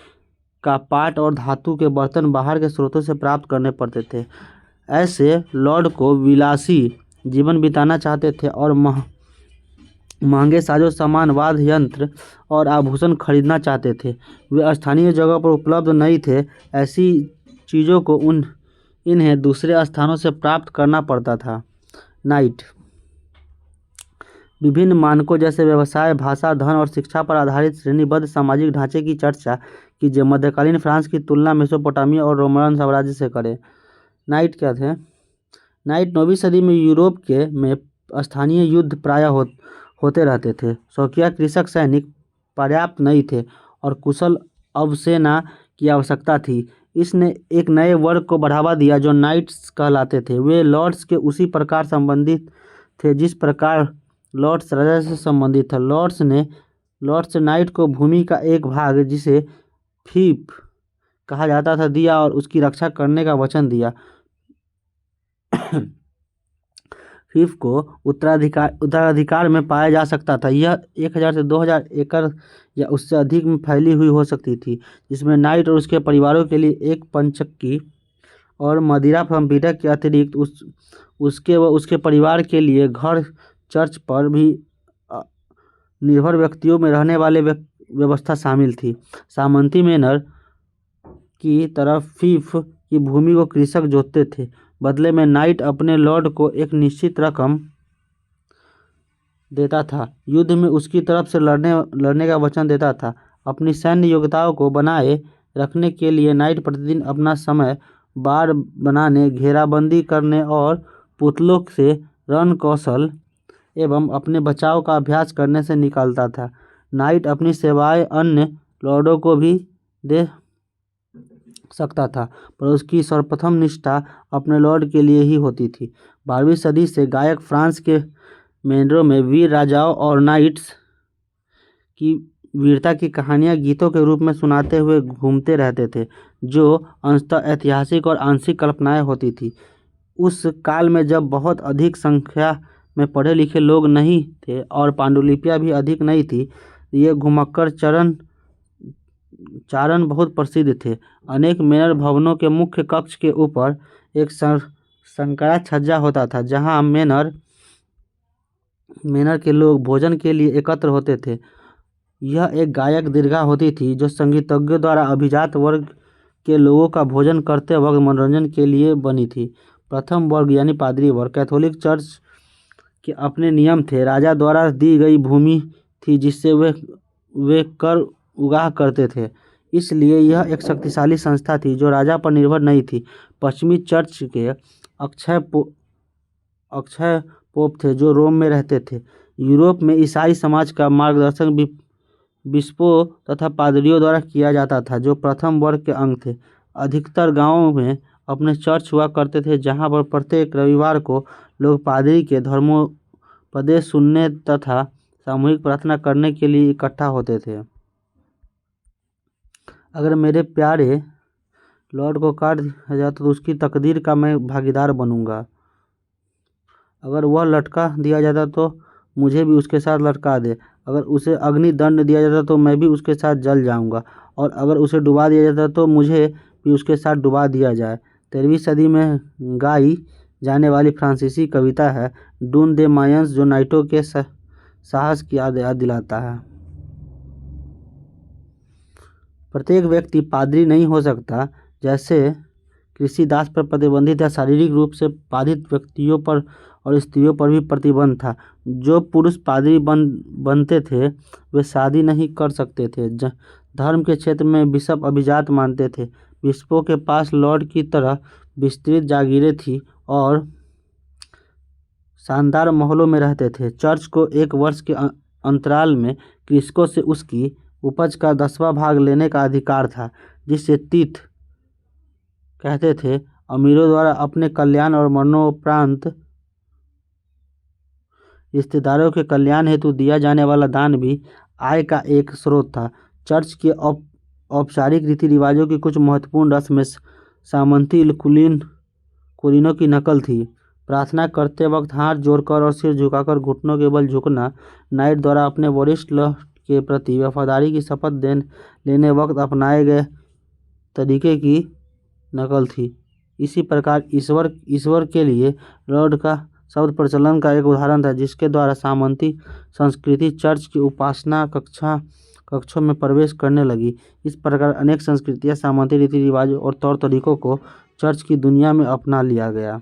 का पाट और धातु के बर्तन बाहर के स्रोतों से प्राप्त करने पड़ते थे। ऐसे लॉर्ड को विलासी जीवन बिताना चाहते थे और महंगे साजो सामान, वाद्य यंत्र और आभूषण खरीदना चाहते थे। वे स्थानीय जगह पर उपलब्ध नहीं थे। ऐसी चीज़ों को इन्हें दूसरे स्थानों से प्राप्त करना पड़ता था। नाइट विभिन्न मानकों जैसे व्यवसाय, भाषा, धन और शिक्षा पर आधारित श्रेणीबद्ध सामाजिक ढांचे की चर्चा कीजिए। मध्यकालीन फ्रांस की तुलना मेसोपोटामिया और रोमन साम्राज्य से करें। नाइट क्या थे? नाइट 9वीं सदी में यूरोप में स्थानीय युद्ध प्रायः होते रहते थे। शौकिया कृषक सैनिक पर्याप्त नहीं थे और कुशल अवसेना की आवश्यकता थी। इसने एक नए वर्ग को बढ़ावा दिया जो नाइट्स कहलाते थे। वे लॉर्ड्स के उसी प्रकार संबंधित थे जिस प्रकार लॉर्ड्स राजा से संबंधित था। लॉर्ड्स नाइट को भूमि का एक भाग, जिसे फीफ कहा जाता था, दिया और उसकी रक्षा करने का वचन दिया। फीफ को उत्तराधिकार में पाया जा सकता था। यह 1000 से 2000 एकड़ या उससे अधिक में फैली हुई हो सकती थी, जिसमें नाइट और उसके परिवारों के लिए एक पंचक्की और मदिरा फॉर्मपीटा के अतिरिक्त उसके व उसके परिवार के लिए घर, चर्च पर भी निर्भर व्यक्तियों में रहने वाले व्यवस्था शामिल थी। सामंती मैनर की तरफ फीफ की भूमि को कृषक जोतते थे। बदले में नाइट अपने लॉर्ड को एक निश्चित रकम देता था। युद्ध में उसकी तरफ से लड़ने का वचन देता था। अपनी सैन्य योग्यताओं को बनाए रखने के लिए नाइट प्रतिदिन अपना समय बाड़ बनाने, घेराबंदी करने और पुतलों से रण कौशल एवं अपने बचाव का अभ्यास करने से निकालता था। नाइट अपनी सेवाएं अन्य लॉर्डों को भी दे सकता था, पर उसकी सर्वप्रथम निष्ठा अपने लॉर्ड के लिए ही होती थी। 12वीं सदी से गायक फ्रांस के मैनरों में वीर राजाओं और नाइट्स की वीरता की कहानियां गीतों के रूप में सुनाते हुए घूमते रहते थे, जो अंशतः ऐतिहासिक और आंशिक कल्पनाएं होती थी। उस काल में जब बहुत अधिक संख्या में पढ़े लिखे लोग नहीं थे और पांडुलिपियां भी अधिक नहीं थी, ये घुमक्कड़ चारण बहुत प्रसिद्ध थे। अनेक मैनर भवनों के मुख्य कक्ष के ऊपर एक संकरा छज्जा होता था, जहां मैनर के लोग भोजन के लिए एकत्र होते थे। यह एक गायक दीर्घा होती थी, जो संगीतज्ञों द्वारा अभिजात वर्ग के लोगों का भोजन करते वक्त मनोरंजन के लिए बनी थी। प्रथम वर्ग यानी पादरी वर्ग कैथोलिक चर्च के अपने नियम थे। राजा द्वारा दी गई भूमि थी जिससे वे कर उगाह करते थे, इसलिए यह एक शक्तिशाली संस्था थी जो राजा पर निर्भर नहीं थी। पश्चिमी चर्च के अक्षय पोप थे जो रोम में रहते थे। यूरोप में ईसाई समाज का मार्गदर्शन बिशपों तथा पादरियों द्वारा किया जाता था, जो प्रथम वर्ग के अंग थे। अधिकतर गांवों में अपने चर्च हुआ करते थे, जहां पर प्रत्येक रविवार को लोग पादरी के धर्मोपदेश सुनने तथा सामूहिक प्रार्थना करने के लिए इकट्ठा होते थे। अगर मेरे प्यारे लॉर्ड को काट दिया जाए तो उसकी तकदीर का मैं भागीदार बनूंगा। अगर वह लटका दिया जाता तो मुझे भी उसके साथ लटका दे। अगर उसे अग्नि दंड दिया जाता तो मैं भी उसके साथ जल जाऊंगा, और अगर उसे डुबा दिया जाता तो मुझे भी उसके साथ डुबा दिया जाए। 13वीं सदी में गाई जाने वाली फ्रांसीसी कविता है डून दे मायंस, जो नाइटों के साहस की याद दिलाता है। प्रत्येक व्यक्ति पादरी नहीं हो सकता। जैसे कृषि दास पर प्रतिबंधित या शारीरिक रूप से बाधित व्यक्तियों पर और स्त्रियों पर भी प्रतिबंध था। जो पुरुष पादरी बनते थे वे शादी नहीं कर सकते थे। धर्म के क्षेत्र में बिशप अभिजात मानते थे। बिशपों के पास लॉर्ड की तरह विस्तृत जागीरें थी और शानदार महलों में रहते थे। चर्च को एक वर्ष के अंतराल में कृषकों से उसकी उपज का 10वां भाग लेने का अधिकार था, जिसे तीथ कहते थे। अमीरों द्वारा अपने कल्याण और मरणोपरांत रिश्तेदारों के कल्याण हेतु दिया जाने वाला दान भी आय का एक स्रोत था। चर्च के औपचारिक रीति रिवाजों की कुछ महत्वपूर्ण रस्में सामंती कुलीनों की नकल थी। प्रार्थना करते वक्त हाथ जोड़कर और सिर झुकाकर घुटनों के बल झुकना नाइट द्वारा अपने वरिष्ठ के प्रति वफादारी की शपथ लेने वक्त अपनाए गए तरीके की नकल थी। इसी प्रकार ईश्वर के लिए लॉर्ड का शब्द प्रचलन का एक उदाहरण था, जिसके द्वारा सामंती संस्कृति चर्च की उपासना कक्षों में प्रवेश करने लगी। इस प्रकार अनेक संस्कृतियां सामंती रीति रिवाजों और तौर तरीकों को चर्च की दुनिया में अपना लिया गया।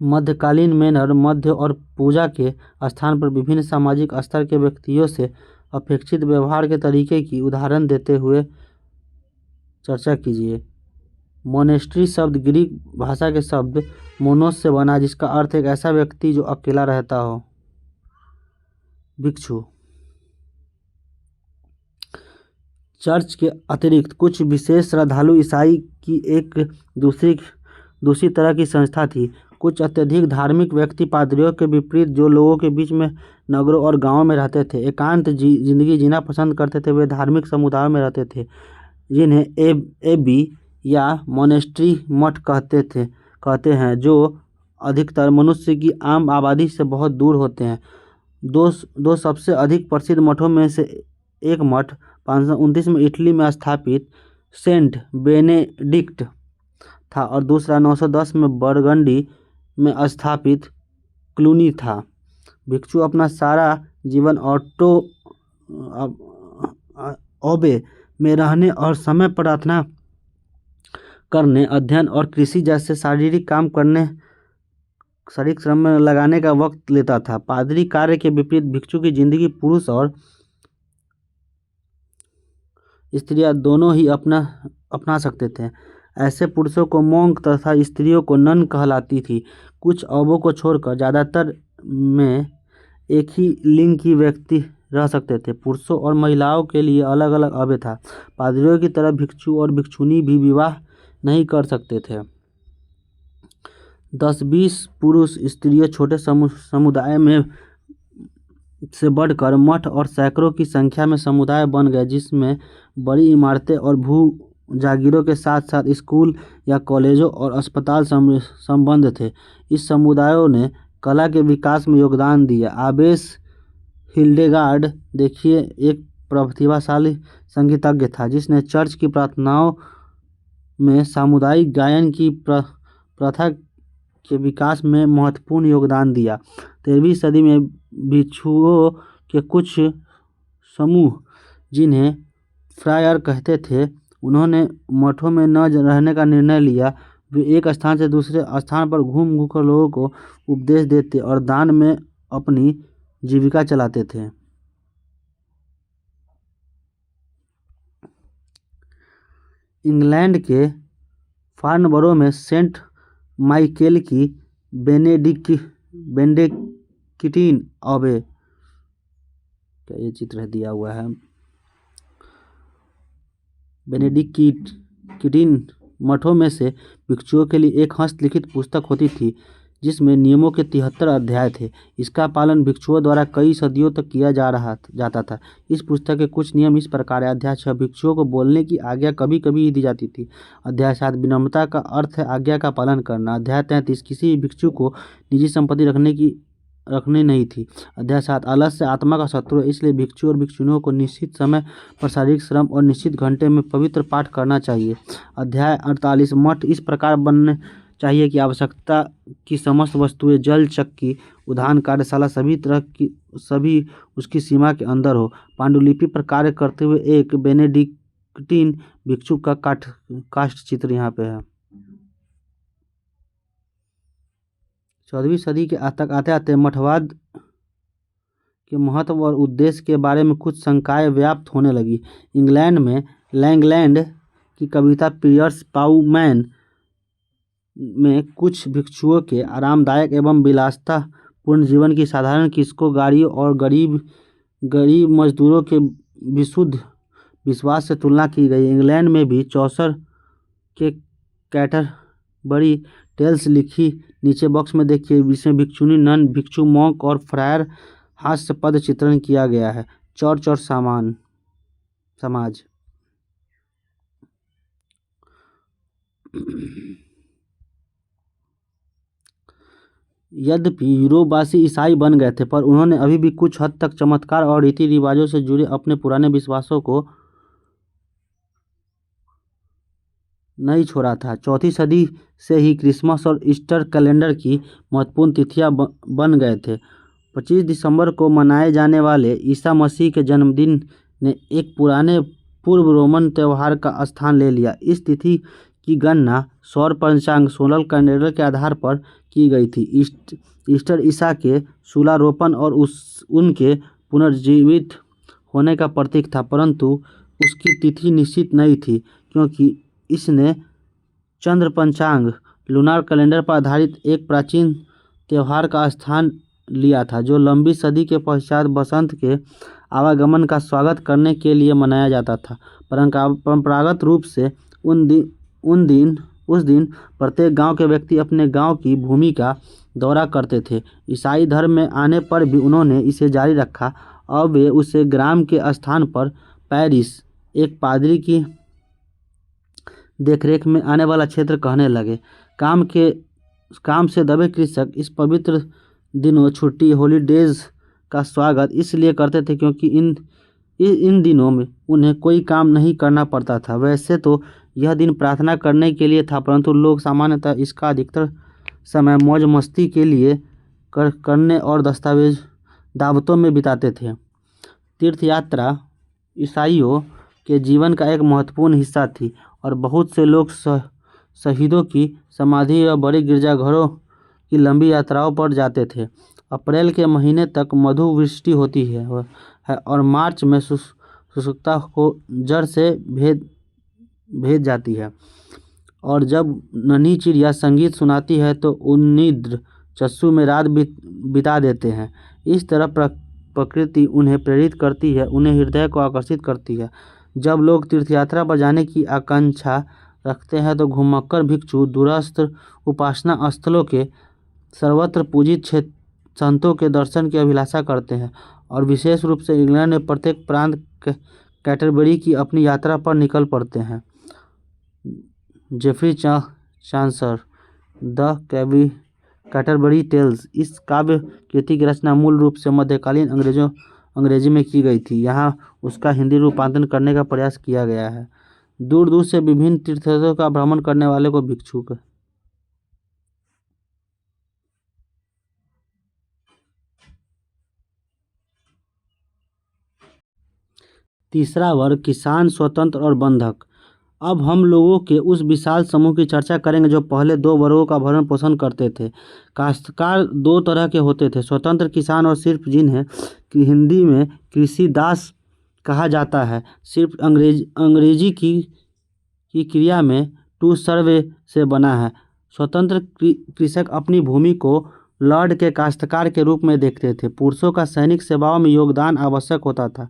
मध्यकालीन मैनर मध्य और पूजा के स्थान पर विभिन्न सामाजिक स्तर के व्यक्तियों से अपेक्षित व्यवहार के तरीके की उदाहरण देते हुए चर्चा कीजिए। मोनेस्ट्री शब्द ग्रीक भाषा के शब्द मोनोस से बना, जिसका अर्थ एक ऐसा व्यक्ति जो अकेला रहता हो। भिक्षु चर्च के अतिरिक्त कुछ विशेष श्रद्धालु ईसाई की एक दूसरी तरह की संस्था थी। कुछ अत्यधिक धार्मिक व्यक्ति पादरियों के विपरीत, जो लोगों के बीच में नगरों और गांवों में रहते थे, एकांत जिंदगी जीना पसंद करते थे। वे धार्मिक समुदायों में रहते थे, जिन्हें एबी या मोनेस्ट्री मठ कहते हैं, जो अधिकतर मनुष्य की आम आबादी से बहुत दूर होते हैं। दो सबसे अधिक प्रसिद्ध मठों में से एक मठ 529 में इटली में स्थापित सेंट बेनेडिक्ट था और दूसरा 910 में बरगंडी में स्थापित क्लूनी था। भिक्षु अपना सारा जीवन ऑटो ओबे में रहने और समय प्रार्थना करने, अध्ययन और कृषि जैसे शारीरिक श्रम में लगाने का वक्त लेता था। पादरी कार्य के विपरीत भिक्षु की जिंदगी पुरुष और स्त्रियां दोनों ही अपना सकते थे। ऐसे पुरुषों को मोंक तथा स्त्रियों को नन कहलाती थी। कुछ अबों को छोड़कर ज़्यादातर में एक ही लिंग की व्यक्ति रह सकते थे। पुरुषों और महिलाओं के लिए अलग अलग अबे था। पादरियों की तरह भिक्षु और भिक्षुणी भी विवाह नहीं कर सकते थे। 10-20 पुरुष स्त्रियों छोटे समुदाय में से बढ़कर मठ और सैकड़ों की संख्या में समुदाय बन गए, जिसमें बड़ी इमारतें और भू जागीरों के साथ साथ स्कूल या कॉलेजों और अस्पताल संबंध थे। इस समुदायों ने कला के विकास में योगदान दिया। आबेस हिल्डेगार्ड देखिए एक प्रतिभाशाली संगीतज्ञ था, जिसने चर्च की प्रार्थनाओं में सामुदायिक गायन की प्रथा के विकास में महत्वपूर्ण योगदान दिया। 13वीं सदी में भिक्षुओं के कुछ समूह, जिन्हें फ्रायर कहते थे, उन्होंने मठों में न रहने का निर्णय लिया। वे एक स्थान से दूसरे स्थान पर घूम कर लोगों को उपदेश देते और दान में अपनी जीविका चलाते थे। इंग्लैंड के फार्नबरो में सेंट माइकेल की बेनेडिक्टिन अबे, क्या ये चित्र दिया हुआ है, बेनेडिक्टिन मठों में से भिक्षुओं के लिए एक हस्तलिखित पुस्तक होती थी, जिसमें नियमों के 73 अध्याय थे। इसका पालन भिक्षुओं द्वारा कई सदियों तक किया जाता था। इस पुस्तक के कुछ नियम इस प्रकार है। अध्याय 6, भिक्षुओं को बोलने की आज्ञा कभी कभी ही दी जाती थी। अध्याय 7, विनम्रता का अर्थ है आज्ञा का पालन करना। अध्याय 33, किसी भी भिक्षु को निजी संपत्ति रखनी नहीं थी। अध्याय 7, आलस्य आत्मा का शत्रु है, इसलिए भिक्षु और भिक्षुणियों को निश्चित समय पर शारीरिक श्रम और निश्चित घंटे में पवित्र पाठ करना चाहिए। अध्याय 48, मठ इस प्रकार बनने चाहिए कि आवश्यकता की समस्त वस्तुएं, जल, चक्की, उद्यान, कार्यशाला, सभी उसकी सीमा के अंदर हो। पांडुलिपि पर कार्य करते हुए एक बेनेडिक्टिन भिक्षु का काष्ठ चित्र यहाँ पे है। 14वीं सदी के तक आते आते मठवाद के महत्व और उद्देश्य के बारे में कुछ शंकाएं व्याप्त होने लगी। इंग्लैंड में लैंगलैंड की कविता पियर्स पाउमैन में कुछ भिक्षुओं के आरामदायक एवं विलासितापूर्ण जीवन की साधारण किसकों, गाड़ियों और गरीब मजदूरों के विशुद्ध विश्वास से तुलना की गई। इंग्लैंड में भी चौसर के कैटरबरी टेल्स लिखी नीचे बॉक्स में देखिए, जिसमें भिक्षुणी, नन, भिक्षु, मॉन्क और फ्रायर हास्य पद चित्रण किया गया है। चर्च और समाज। यद्यपि यूरोपवासी ईसाई बन गए थे, पर उन्होंने अभी भी कुछ हद तक चमत्कार और रीति रिवाजों से जुड़े अपने पुराने विश्वासों को नहीं छोड़ा था। 4वीं सदी से ही क्रिसमस और ईस्टर कैलेंडर की महत्वपूर्ण तिथियां बन गए थे। 25 दिसंबर को मनाए जाने वाले ईसा मसीह के जन्मदिन ने एक पुराने पूर्व रोमन त्यौहार का स्थान ले लिया। इस तिथि की गणना सौर पंचांग सोलर कैलेंडर के आधार पर की गई थी। ईस्टर ईसा के शूलारोपण और उनके पुनर्जीवित होने का प्रतीक था, परंतु उसकी तिथि निश्चित नहीं थी, क्योंकि इसने चंद्र पंचांग लूनार कैलेंडर पर आधारित एक प्राचीन त्यौहार का स्थान लिया था, जो लंबी सदी के पश्चात बसंत के आवागमन का स्वागत करने के लिए मनाया जाता था। परंपरागत रूप से उस दिन प्रत्येक गांव के व्यक्ति अपने गांव की भूमि का दौरा करते थे। ईसाई धर्म में आने पर भी उन्होंने इसे जारी रखा। अब वे उसे ग्राम के स्थान पर पैरिश, एक पादरी की देखरेख में आने वाला क्षेत्र कहने लगे। काम के काम से दबे कृषक इस पवित्र दिनों, छुट्टी, हॉलीडेज का स्वागत इसलिए करते थे क्योंकि इन दिनों में उन्हें कोई काम नहीं करना पड़ता था। वैसे तो यह दिन प्रार्थना करने के लिए था, परंतु लोग सामान्यतः इसका अधिकतर समय मौज मस्ती के लिए करने और दस्तावेज दावतों में बिताते थे। तीर्थ यात्रा ईसाइयों के जीवन का एक महत्वपूर्ण हिस्सा थी और बहुत से लोग शहीदों की समाधि या बड़े गिरजाघरों की लंबी यात्राओं पर जाते थे। अप्रैल के महीने तक मधु वृष्टि होती है और मार्च में शुष्कता को जड़ से भेद जाती है, और जब नन्ही चिड़िया संगीत सुनाती है तो उन्निद्र चस्सू में रात बिता देते हैं। इस तरह प्रकृति उन्हें प्रेरित करती है, उन्हें हृदय को आकर्षित करती है। जब लोग तीर्थयात्रा पर जाने की आकांक्षा रखते हैं तो घुमक्कड़ भिक्षु दूरस्थ उपासना स्थलों के सर्वत्र पूजित संतों के दर्शन की अभिलाषा करते हैं और विशेष रूप से इंग्लैंड में प्रत्येक प्रांत कैटरबरी की अपनी यात्रा पर निकल पड़ते हैं। जेफरी चांसर द कैटरबरी टेल्स, इस काव्य कृति की रचना मूल रूप से मध्यकालीन अंग्रेजी में की गई थी। यहाँ उसका हिंदी रूपांतरण करने का प्रयास किया गया है। दूर दूर से विभिन्न तीर्थस्थलों का भ्रमण करने वाले को भिक्षुक। तीसरा वर्ग, किसान, स्वतंत्र और बंधक। अब हम लोगों के उस विशाल समूह की चर्चा करेंगे जो पहले दो वर्गों का भरण पोषण करते थे। काश्तकार दो तरह के होते थे, स्वतंत्र किसान और सिर्फ जिन्हें कि हिंदी में कृषि दास कहा जाता है। सिर्फ अंग्रेजी की क्रिया में टू सर्वे से बना है। स्वतंत्र कृषक अपनी भूमि को लॉर्ड के काश्तकार के रूप में देखते थे। पुरुषों का सैनिक सेवाओं में योगदान आवश्यक होता था।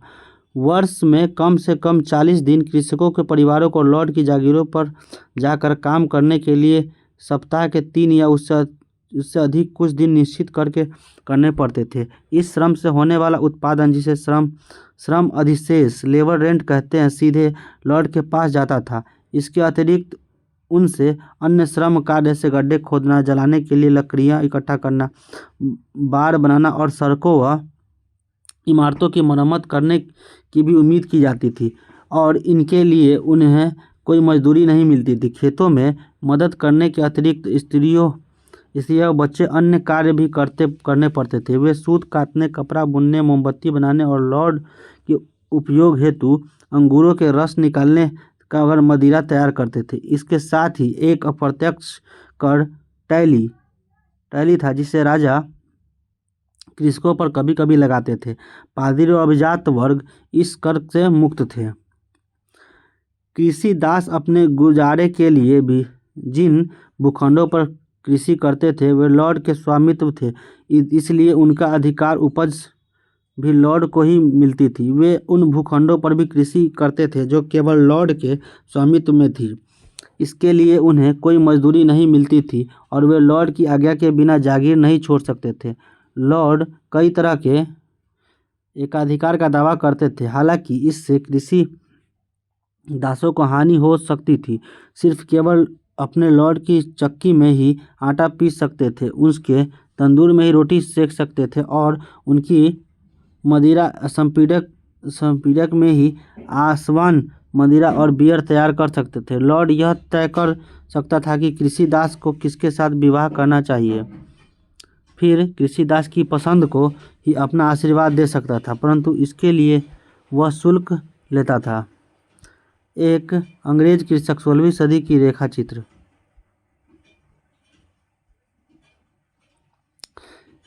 वर्ष में कम से कम 40 दिन कृषकों के परिवारों को लॉर्ड की जागीरों पर जाकर काम करने के लिए सप्ताह के 3 या उससे अधिक कुछ दिन निश्चित करने पड़ते थे। इस श्रम से होने वाला उत्पादन, जिसे श्रम अधिशेष लेबर रेंट कहते हैं, सीधे लॉर्ड के पास जाता था। इसके अतिरिक्त उनसे अन्य श्रम कार्य से गड्ढे खोदना, जलाने के लिए लकड़ियाँ इकट्ठा करना, बाड़ बनाना और सड़कों व इमारतों की मरम्मत करने की भी उम्मीद की जाती थी, और इनके लिए उन्हें कोई मजदूरी नहीं मिलती थी। खेतों में मदद करने के अतिरिक्त स्त्रियों और बच्चे अन्य कार्य भी करने पड़ते थे। वे सूत काटने, कपड़ा बुनने, मोमबत्ती बनाने और लॉर्ड के उपयोग हेतु अंगूरों के रस निकालने का अगर मदिरा तैयार करते थे। इसके साथ ही एक अप्रत्यक्ष कर टैली था, जिसे राजा कृषकों पर कभी कभी लगाते थे। पादरी और अभिजात वर्ग इस कर से मुक्त थे। कृषि दास अपने गुजारे के लिए भी जिन भूखंडों पर कृषि करते थे वे लॉर्ड के स्वामित्व थे, इसलिए उनका अधिकार उपज भी लॉर्ड को ही मिलती थी। वे उन भूखंडों पर भी कृषि करते थे जो केवल लॉर्ड के स्वामित्व में थी। इसके लिए उन्हें कोई मजदूरी नहीं मिलती थी और वे लॉर्ड की आज्ञा के बिना जागीर नहीं छोड़ सकते थे। लॉर्ड कई तरह के एकाधिकार का दावा करते थे, हालांकि इससे कृषि दासों को हानि हो सकती थी। सिर्फ केवल अपने लॉर्ड की चक्की में ही आटा पीस सकते थे, उसके तंदूर में ही रोटी सेक सकते थे और उनकी मदिरा संपीड़क में ही आसवन, मदिरा और बियर तैयार कर सकते थे। लॉर्ड यह तय कर सकता था कि कृषि दास को किसके साथ विवाह करना चाहिए, फिर कृषि दास की पसंद को ही अपना आशीर्वाद दे सकता था, परंतु इसके लिए वह शुल्क लेता था। एक अंग्रेज कृषक, 16वीं सदी की रेखा चित्र।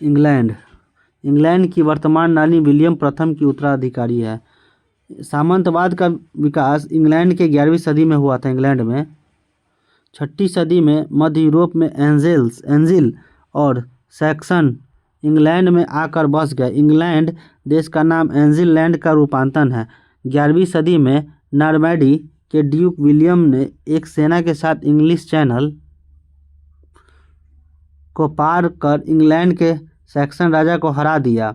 इंग्लैंड की वर्तमान रानी विलियम प्रथम की उत्तराधिकारी है। सामंतवाद का विकास इंग्लैंड के 11वीं सदी में हुआ था। इंग्लैंड में 6ठी सदी में मध्य यूरोप में एंजिल और सैक्सन इंग्लैंड में आकर बस गए। इंग्लैंड देश का नाम एंजिल लैंड का रूपांतरण है। 11वीं सदी में नॉर्मैंडी के ड्यूक विलियम ने एक सेना के साथ इंग्लिश चैनल को पार कर इंग्लैंड के सैक्सन राजा को हरा दिया।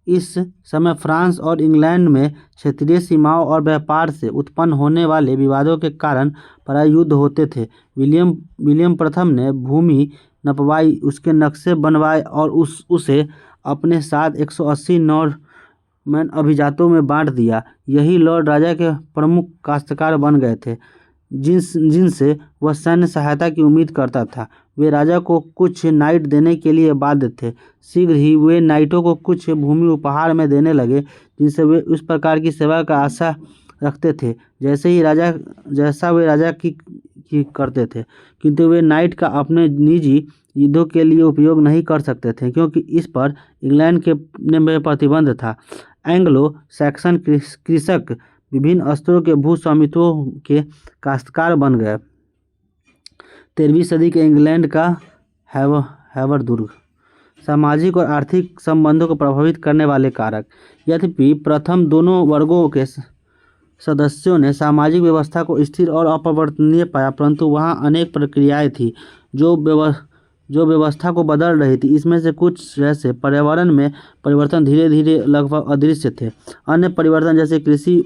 इस समय फ्रांस और इंग्लैंड में क्षेत्रीय सीमाओं और व्यापार से उत्पन्न होने वाले विवादों के कारण प्रायः युद्ध होते थे। विलियम प्रथम ने भूमि नपवाई, उसके नक्शे बनवाए और उसे अपने साथ 180 नॉर्मैन अभिजातों में बांट दिया। यही लॉर्ड राजा के प्रमुख काश्तकार बन गए थे, जिनसे वह सैन्य सहायता की उम्मीद करता था। वे राजा को कुछ नाइट देने के लिए बाध्य थे। शीघ्र ही वे नाइटों को कुछ भूमि उपहार में देने लगे, जिनसे वे उस प्रकार की सेवा का आशा रखते थे जैसा वे राजा की करते थे। किंतु वे नाइट का अपने निजी युद्धों के लिए उपयोग नहीं कर सकते थे, क्योंकि इस पर इंग्लैंड के में प्रतिबंध था। एंग्लो सैक्सन कृषक विभिन्न स्तरों के भू स्वामित्वों के काश्तकार बन गए। 13वीं सदी के इंग्लैंड का हैवर दुर्ग। सामाजिक और आर्थिक संबंधों को प्रभावित करने वाले कारक। यद्यपि प्रथम दोनों वर्गों के सदस्यों ने सामाजिक व्यवस्था को स्थिर और अपरिवर्तनीय पाया, परंतु वहाँ अनेक प्रक्रियाएं थीं जो व्यवस्था को बदल रही थी। इसमें से कुछ, जैसे पर्यावरण में परिवर्तन, धीरे धीरे लगभग अदृश्य थे। अन्य परिवर्तन, जैसे कृषि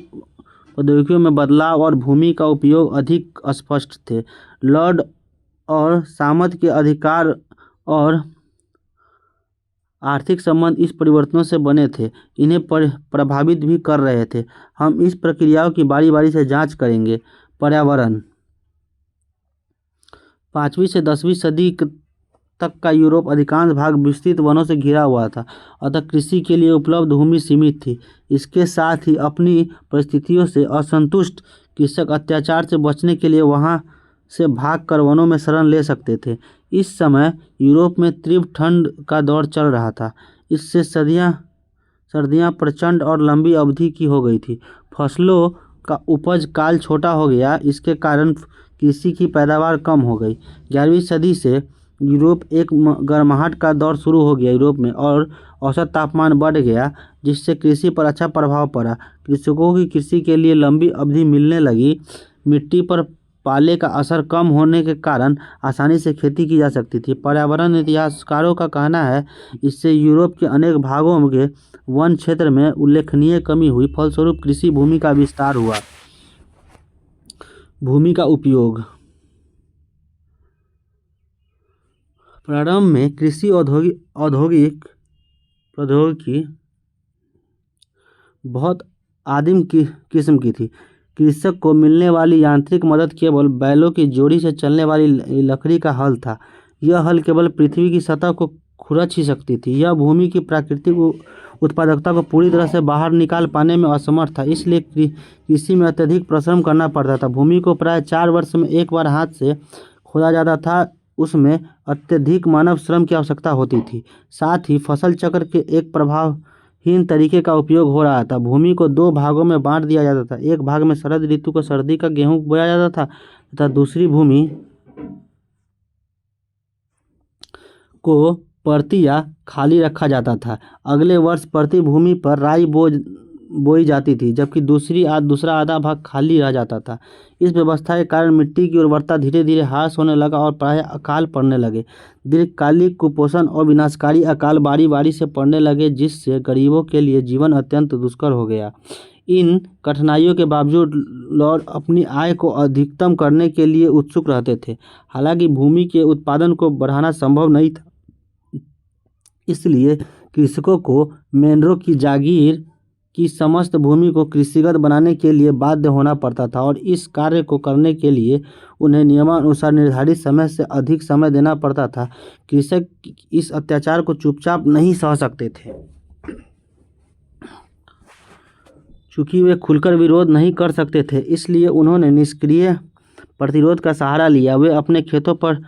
प्रौद्योगिकियों में बदलाव और भूमि का उपयोग, अधिक स्पष्ट थे। लॉर्ड और सामंत के अधिकार और आर्थिक संबंध इस परिवर्तनों से बने थे, इन्हें प्रभावित भी कर रहे थे। हम इस प्रक्रियाओं की बारी बारी से जांच करेंगे। पर्यावरण। 5वीं से 10वीं सदी तक का यूरोप अधिकांश भाग विस्तृत वनों से घिरा हुआ था, अतः कृषि के लिए उपलब्ध भूमि सीमित थी। इसके साथ ही अपनी परिस्थितियों से असंतुष्ट कृषक अत्याचार से बचने के लिए वहां से भागकर वनों में शरण ले सकते थे। इस समय यूरोप में तीव्र ठंड का दौर चल रहा था। इससे सर्दियां प्रचंड और लंबी अवधि की हो गई थी। फसलों का उपज काल छोटा हो गया, इसके कारण कृषि की पैदावार कम हो गई। 11वीं सदी से यूरोप एक गर्माहट का दौर शुरू हो गया यूरोप में, और औसत तापमान बढ़ गया, जिससे कृषि पर अच्छा प्रभाव पड़ा। कृषकों की कृषि के लिए लंबी अवधि मिलने लगी। मिट्टी पर पाले का असर कम होने के कारण आसानी से खेती की जा सकती थी। पर्यावरण इतिहासकारों का कहना है, इससे यूरोप के अनेक भागों के वन क्षेत्र में उल्लेखनीय कमी हुई, फलस्वरूप कृषि भूमि का विस्तार हुआ। भूमि का उपयोग। प्रारंभ में कृषि औद्योगिक प्रौद्योगिकी बहुत आदिम किस्म की थी। कृषक को मिलने वाली यांत्रिक मदद केवल बैलों की जोड़ी से चलने वाली लकड़ी का हल था। यह हल केवल पृथ्वी की सतह को खुरच ही सकती थी। यह भूमि की प्राकृतिक उत्पादकता को पूरी तरह से बाहर निकाल पाने में असमर्थ था, इसलिए कृषि में अत्यधिक परिश्रम करना पड़ता था। भूमि को प्राय 4 वर्ष में एक बार हाथ से खोदा जाता था। उसमें अत्यधिक मानव श्रम की आवश्यकता होती थी। साथ ही फसल चक्र के एक प्रभावहीन तरीके का उपयोग हो रहा था। भूमि को 2 भागों में बांट दिया जाता था। एक भाग में शरद ऋतु को सर्दी का गेहूं बोया जाता था तथा दूसरी भूमि को परती या खाली रखा जाता था। अगले वर्ष प्रति भूमि पर राई बोई जाती थी, जबकि दूसरा आधा भाग खाली रह जाता था। इस व्यवस्था के कारण मिट्टी की उर्वरता धीरे धीरे ह्रास होने लगा और प्रायः अकाल पड़ने लगे। दीर्घकालिक कुपोषण और विनाशकारी अकाल बारी बारी से पड़ने लगे, जिससे गरीबों के लिए जीवन अत्यंत दुष्कर हो गया। इन कठिनाइयों के बावजूद लॉर्ड अपनी आय को अधिकतम करने के लिए उत्सुक रहते थे। हालांकि भूमि के उत्पादन को बढ़ाना संभव नहीं था, इसलिए कृषकों को मेनरो की जागीर की समस्त भूमि को कृषिगत बनाने के लिए बाध्य होना पड़ता था, और इस कार्य को करने के लिए उन्हें नियमानुसार निर्धारित समय से अधिक समय देना पड़ता था। कृषक इस अत्याचार को चुपचाप नहीं सह सकते थे। चूंकि वे खुलकर विरोध नहीं कर सकते थे, इसलिए उन्होंने निष्क्रिय प्रतिरोध का सहारा लिया। वे अपने खेतों पर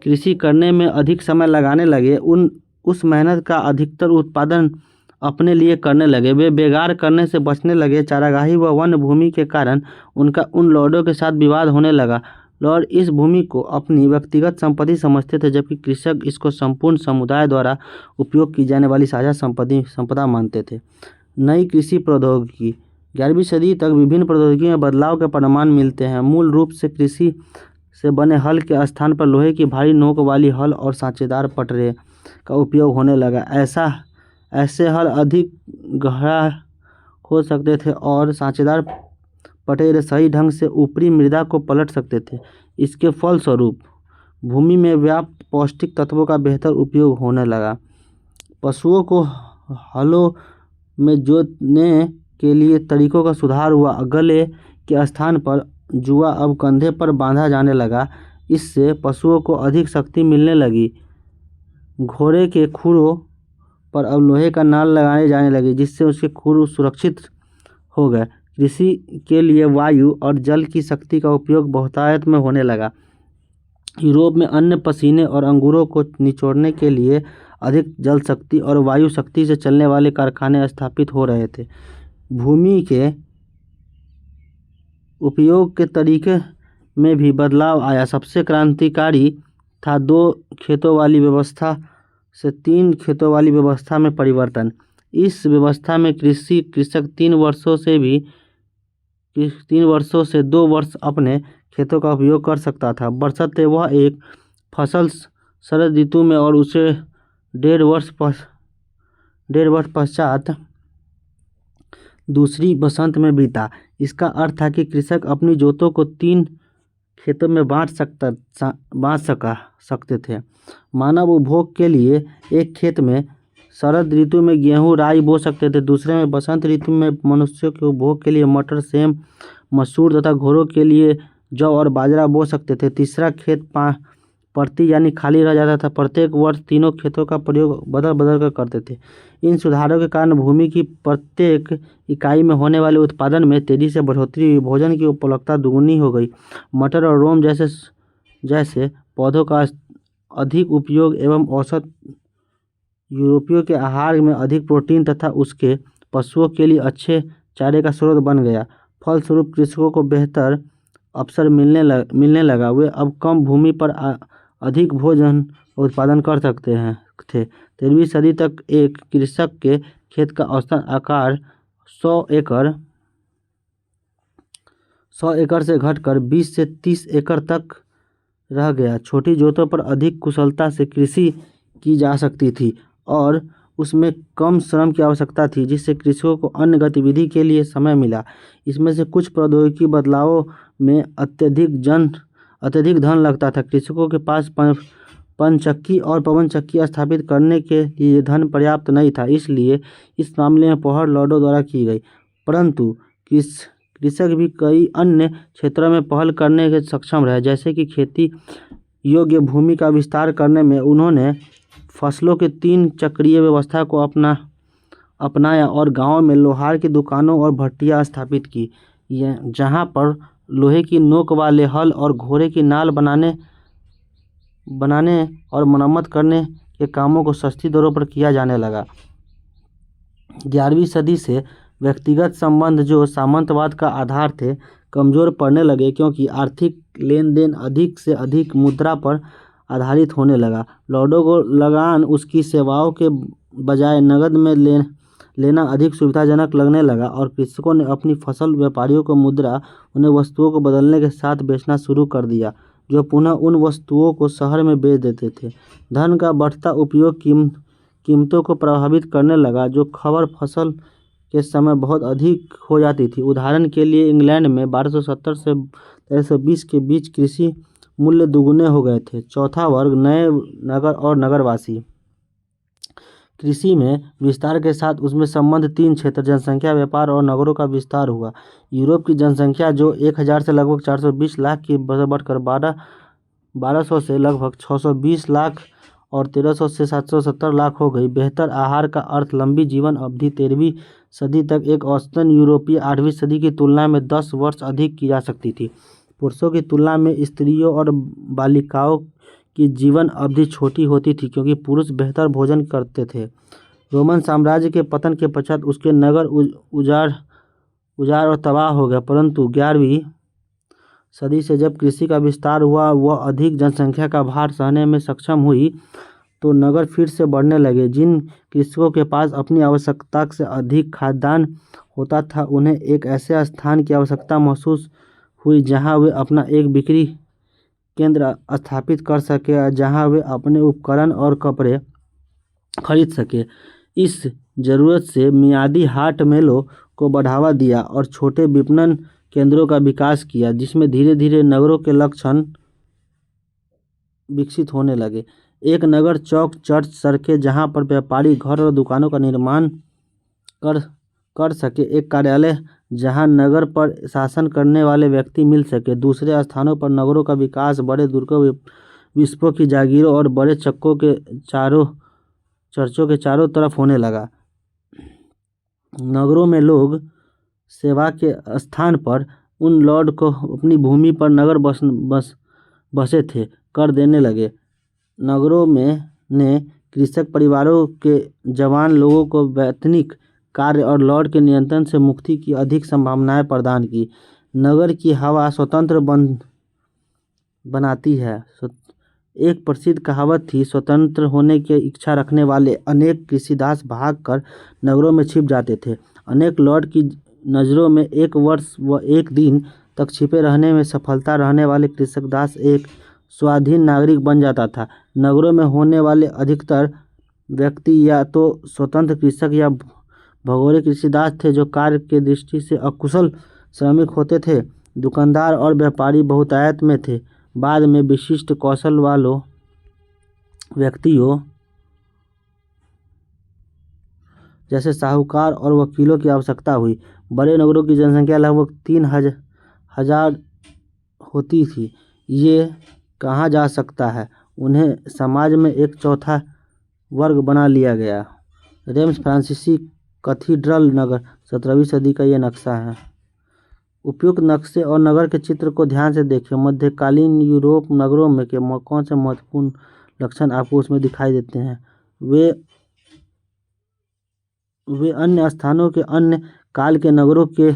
कृषि करने में अधिक समय लगाने लगे, उस मेहनत का अधिकतर उत्पादन अपने लिए करने लगे। वे बेगार करने से बचने लगे। चारागाही व वन भूमि के कारण उनका उन लॉर्डों के साथ विवाद होने लगा। लॉर्ड इस भूमि को अपनी व्यक्तिगत संपत्ति समझते थे, जबकि कृषक इसको संपूर्ण समुदाय द्वारा उपयोग की जाने वाली साझा संपदा मानते थे। नई कृषि प्रौद्योगिकी। 11वीं सदी तक विभिन्न प्रौद्योगिकी में बदलाव के परिणाम मिलते हैं। मूल रूप से कृषि से बने हल के स्थान पर लोहे की भारी नोक वाली हल और सांचेदार पटरे का उपयोग होने लगा। ऐसे हल अधिक गहरा हो सकते थे और सांचेदार पटेरे सही ढंग से ऊपरी मृदा को पलट सकते थे। इसके फलस्वरूप भूमि में व्याप्त पौष्टिक तत्वों का बेहतर उपयोग होने लगा। पशुओं को हलों में जोतने के लिए तरीकों का सुधार हुआ। गले के स्थान पर जुआ अब कंधे पर बांधा जाने लगा। इससे पशुओं को अधिक शक्ति मिलने लगी। घोड़े के खुरों पर अब लोहे का नाल लगाए जाने लगे, जिससे उसके खुर सुरक्षित हो गए। कृषि के लिए वायु और जल की शक्ति का उपयोग बहुतायत में होने लगा। यूरोप में अन्न, पसीने और अंगूरों को निचोड़ने के लिए अधिक जल शक्ति और वायु शक्ति से चलने वाले कारखाने स्थापित हो रहे थे। भूमि के उपयोग के तरीके में भी बदलाव आया। सबसे क्रांतिकारी था 2 खेतों वाली व्यवस्था से 3 खेतों वाली व्यवस्था में परिवर्तन। इस व्यवस्था में कृषक 3 वर्षों से 2 वर्ष अपने खेतों का उपयोग कर सकता था, बशर्ते वह एक फसल शरद ऋतु में और उसे 1.5 वर्ष पश्चात दूसरी बसंत में बीता। इसका अर्थ था कि कृषक अपनी जोतों को 3 खेतों में बांट सकते थे। मानव उपभोग के लिए एक खेत में शरद ऋतु में गेहूं, राई बो सकते थे। दूसरे में बसंत ऋतु में मनुष्यों के उपभोग के लिए मटर, सेम, मसूर तथा घोड़ों के लिए जौ और बाजरा बो सकते थे। तीसरा खेत प्रति यानी खाली रह जाता था। प्रत्येक वर्ष तीनों खेतों का प्रयोग बदल बदल कर करते थे। इन सुधारों के कारण भूमि की प्रत्येक इकाई में होने वाले उत्पादन में तेजी से बढ़ोतरी हुई। भोजन की उपलब्धता दुगुनी हो गई। मटर और रोम जैसे पौधों का अधिक उपयोग एवं औसत यूरोपियों के आहार में अधिक प्रोटीन तथा उसके पशुओं के लिए अच्छे चारे का स्रोत बन गया। फलस्वरूप कृषकों को बेहतर अवसर मिलने लगा। वे अब कम भूमि पर अधिक भोजन उत्पादन कर सकते थे। 13वीं सदी तक एक कृषक के खेत का औसत आकार 100 एकड़ से घटकर 20 से 30 एकड़ तक रह गया। छोटी जोतों पर अधिक कुशलता से कृषि की जा सकती थी और उसमें कम श्रम की आवश्यकता थी, जिससे कृषकों को अन्य गतिविधि के लिए समय मिला। इसमें से कुछ प्रौद्योगिकी बदलावों में अत्यधिक धन लगता था। कृषकों के पास पनचक्की और पवन चक्की स्थापित करने के लिए धन पर्याप्त नहीं था, इसलिए इस मामले में पहल लॉर्डों द्वारा की गई। परंतु कृषक भी कई अन्य क्षेत्रों में पहल करने के सक्षम रहे, जैसे कि खेती योग्य भूमि का विस्तार करने में उन्होंने फसलों के 3 चक्रीय व्यवस्था को अपनाया और गांवों में लोहार की दुकानों और भट्टियां स्थापित की, जहां पर लोहे की नोक वाले हल और घोड़े की नाल बनाने और मरम्मत करने के कामों को सस्ती दरों पर किया जाने लगा। 11वीं सदी से व्यक्तिगत संबंध, जो सामंतवाद का आधार थे, कमजोर पड़ने लगे, क्योंकि आर्थिक लेन देन अधिक से अधिक मुद्रा पर आधारित होने लगा। लॉर्डों को लगान उसकी सेवाओं के बजाय नकद में लेना अधिक सुविधाजनक लगने लगा और कृषकों ने अपनी फसल व्यापारियों को मुद्रा उन्हें वस्तुओं को बदलने के साथ बेचना शुरू कर दिया, जो पुनः उन वस्तुओं को शहर में बेच देते थे। धन का बढ़ता उपयोग कीमतों को प्रभावित करने लगा, जो खबर फसल के समय बहुत अधिक हो जाती थी। उदाहरण के लिए इंग्लैंड में 1270 से 1320 के बीच कृषि मूल्य दुगुने हो गए थे। चौथा वर्ग, नए नगर और नगरवासी। कृषि में विस्तार के साथ उसमें संबंध 3 क्षेत्र, जनसंख्या, व्यापार और नगरों का विस्तार हुआ। यूरोप की जनसंख्या, जो 1000 से लगभग 420 लाख की बढ़कर 1200 से लगभग 620 लाख और 1300 से 770 लाख हो गई। बेहतर आहार का अर्थ लंबी जीवन अवधि 13वीं सदी तक एक औसतन यूरोपीय 8वीं सदी की तुलना में 10 वर्ष अधिक की जा सकती थी। पुरुषों की तुलना में स्त्रियों और बालिकाओं की जीवन अवधि छोटी होती थी, क्योंकि पुरुष बेहतर भोजन करते थे। रोमन साम्राज्य के पतन के पश्चात उसके नगर उजाड़ और तबाह हो गए, परंतु 11वीं सदी से जब कृषि का विस्तार हुआ, वह अधिक जनसंख्या का भार सहने में सक्षम हुई, तो नगर फिर से बढ़ने लगे। जिन कृषकों के पास अपनी आवश्यकता से अधिक खाद्यान्न होता था, उन्हें एक ऐसे स्थान की आवश्यकता महसूस हुई जहां वे अपना एक बिक्री केंद्र स्थापित कर सके, जहां वे अपने उपकरण और कपड़े खरीद सके। इस जरूरत से मियादी हाट मेलों को बढ़ावा दिया और छोटे विपणन केंद्रों का विकास किया, जिसमें धीरे धीरे नगरों के लक्षण विकसित होने लगे। एक नगर, चौक, चर्च, सड़कें जहाँ पर व्यापारी घर और दुकानों का निर्माण कर सके, एक कार्यालय जहाँ नगर पर शासन करने वाले व्यक्ति मिल सके। दूसरे स्थानों पर नगरों का विकास बड़े दुर्गों, विस्फोट की जागीरों और बड़े चर्चों के चारों तरफ होने लगा। नगरों में लोग सेवा के स्थान पर उन लॉर्ड को अपनी भूमि पर नगर बसे थे कर देने लगे। नगरों में ने कृषक परिवारों के जवान लोगों को वैतनिक कार्य और लॉर्ड के नियंत्रण से मुक्ति की अधिक संभावनाएं प्रदान की। नगर की हवा स्वतंत्र बनाती है। एक प्रसिद्ध कहावत थी, स्वतंत्र होने की इच्छा रखने वाले अनेक कृषिदास भागकर नगरों में छिप जाते थे। अनेक लॉर्ड की नज़रों में एक वर्ष व एक दिन तक छिपे रहने में सफलता रहने वाले कृषकदास एक स्वाधीन नागरिक बन जाता था। नगरों में होने वाले अधिकतर व्यक्ति या तो स्वतंत्र कृषक या भगोड़े कृषिदास थे जो कार्य की दृष्टि से अकुशल श्रमिक होते थे। दुकानदार और व्यापारी बहुतायत में थे। बाद में विशिष्ट कौशल वालों व्यक्तियों जैसे साहूकार और वकीलों की आवश्यकता हुई। बड़े नगरों की जनसंख्या लगभग 3,000 होती थी। ये कहा जा सकता है उन्हें समाज में एक चौथा वर्ग बना लिया गया। रेम्स फ्रांसीसी कैथीड्रल नगर 17वीं सदी का यह नक्शा है। उपयुक्त नक्शे और नगर के चित्र को ध्यान से देखें। मध्यकालीन यूरोप नगरों में के कौन से महत्वपूर्ण लक्षण आपको उसमें दिखाई देते हैं? वे अन्य स्थानों के अन्य काल के नगरों के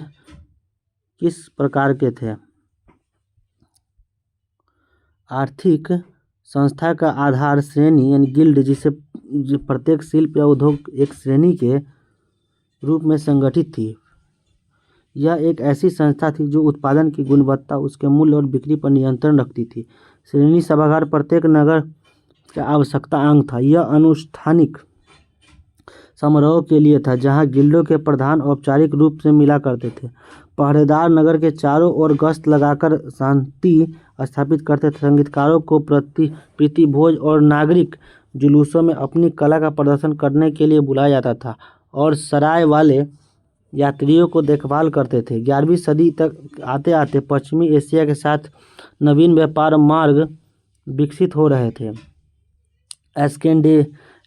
किस प्रकार के थे? आर्थिक संस्था का आधार श्रेणी यानी गिल्ड, जिसे प्रत्येक शिल्प या उद्योग एक श्रेणी के रूप में संगठित थी। यह एक ऐसी संस्था थी जो उत्पादन की गुणवत्ता, उसके मूल्य और बिक्री पर नियंत्रण रखती थी। श्रेणी सभागार प्रत्येक नगर का आवश्यकता अंग था। यह अनुष्ठानिक समारोह के लिए था जहां गिल्डों के प्रधान औपचारिक रूप से मिला करते थे। पहरेदार नगर के चारों ओर गश्त लगाकर शांति स्थापित करते थे। संगीतकारों को प्रीति भोज और नागरिक जुलूसों में अपनी कला का प्रदर्शन करने के लिए बुलाया जाता था और सराय वाले यात्रियों को देखभाल करते थे। 11वीं सदी तक आते आते पश्चिमी एशिया के साथ नवीन व्यापार मार्ग विकसित हो रहे थे।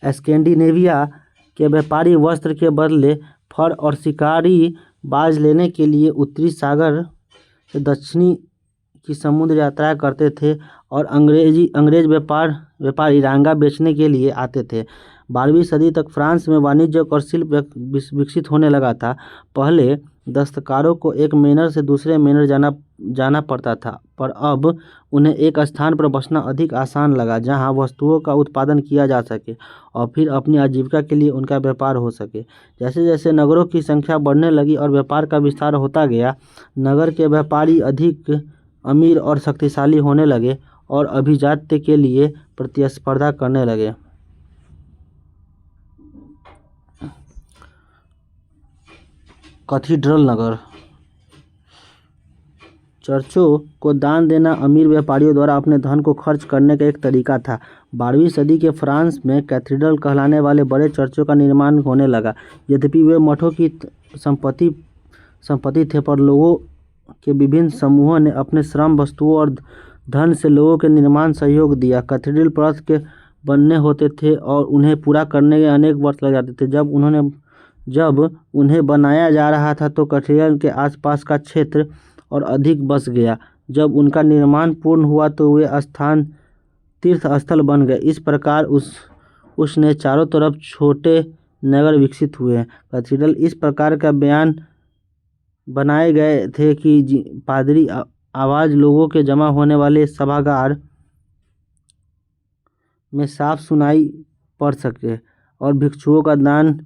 स्कैंडिनेविया के व्यापारी वस्त्र के बदले फर और शिकारी बाज लेने के लिए उत्तरी सागर से दक्षिणी की समुद्र यात्रा करते थे और अंग्रेज व्यापारी रांगा बेचने के लिए आते थे। 12वीं सदी तक फ्रांस में वाणिज्य और शिल्प विकसित होने लगा था। पहले दस्तकारों को एक मैनर से दूसरे मैनर जाना पड़ता था, पर अब उन्हें एक स्थान पर बसना अधिक आसान लगा जहां वस्तुओं का उत्पादन किया जा सके और फिर अपनी आजीविका के लिए उनका व्यापार हो सके। जैसे जैसे नगरों की संख्या बढ़ने लगी और व्यापार का विस्तार होता गया, नगर के व्यापारी अधिक अमीर और शक्तिशाली होने लगे और अभिजात्य के लिए प्रतिस्पर्धा करने लगे। कैथीड्रल नगर। चर्चों को दान देना अमीर व्यापारियों द्वारा अपने धन को खर्च करने का एक तरीका था। 12वीं सदी के फ्रांस में कैथीड्रल कहलाने वाले बड़े चर्चों का निर्माण होने लगा। यद्यपि वे मठों की संपत्ति थे, पर लोगों के विभिन्न समूहों ने अपने श्रम, वस्तुओं और धन से लोगों के निर्माण सहयोग दिया। कैथीड्रल परत के बनने होते थे और उन्हें पूरा करने के अनेक वर्ष लग जाते थे। जब उन्हें बनाया जा रहा था तो कैथीड्रल के आसपास का क्षेत्र और अधिक बस गया। जब उनका निर्माण पूर्ण हुआ तो वे स्थान तीर्थ स्थल बन गए। इस प्रकार उसने चारों तरफ छोटे नगर विकसित हुए। कैथीड्रल इस प्रकार का बनाए गए थे कि पादरी आवाज़ लोगों के जमा होने वाले सभागार में साफ सुनाई पड़ सके और भिक्षुओं का दान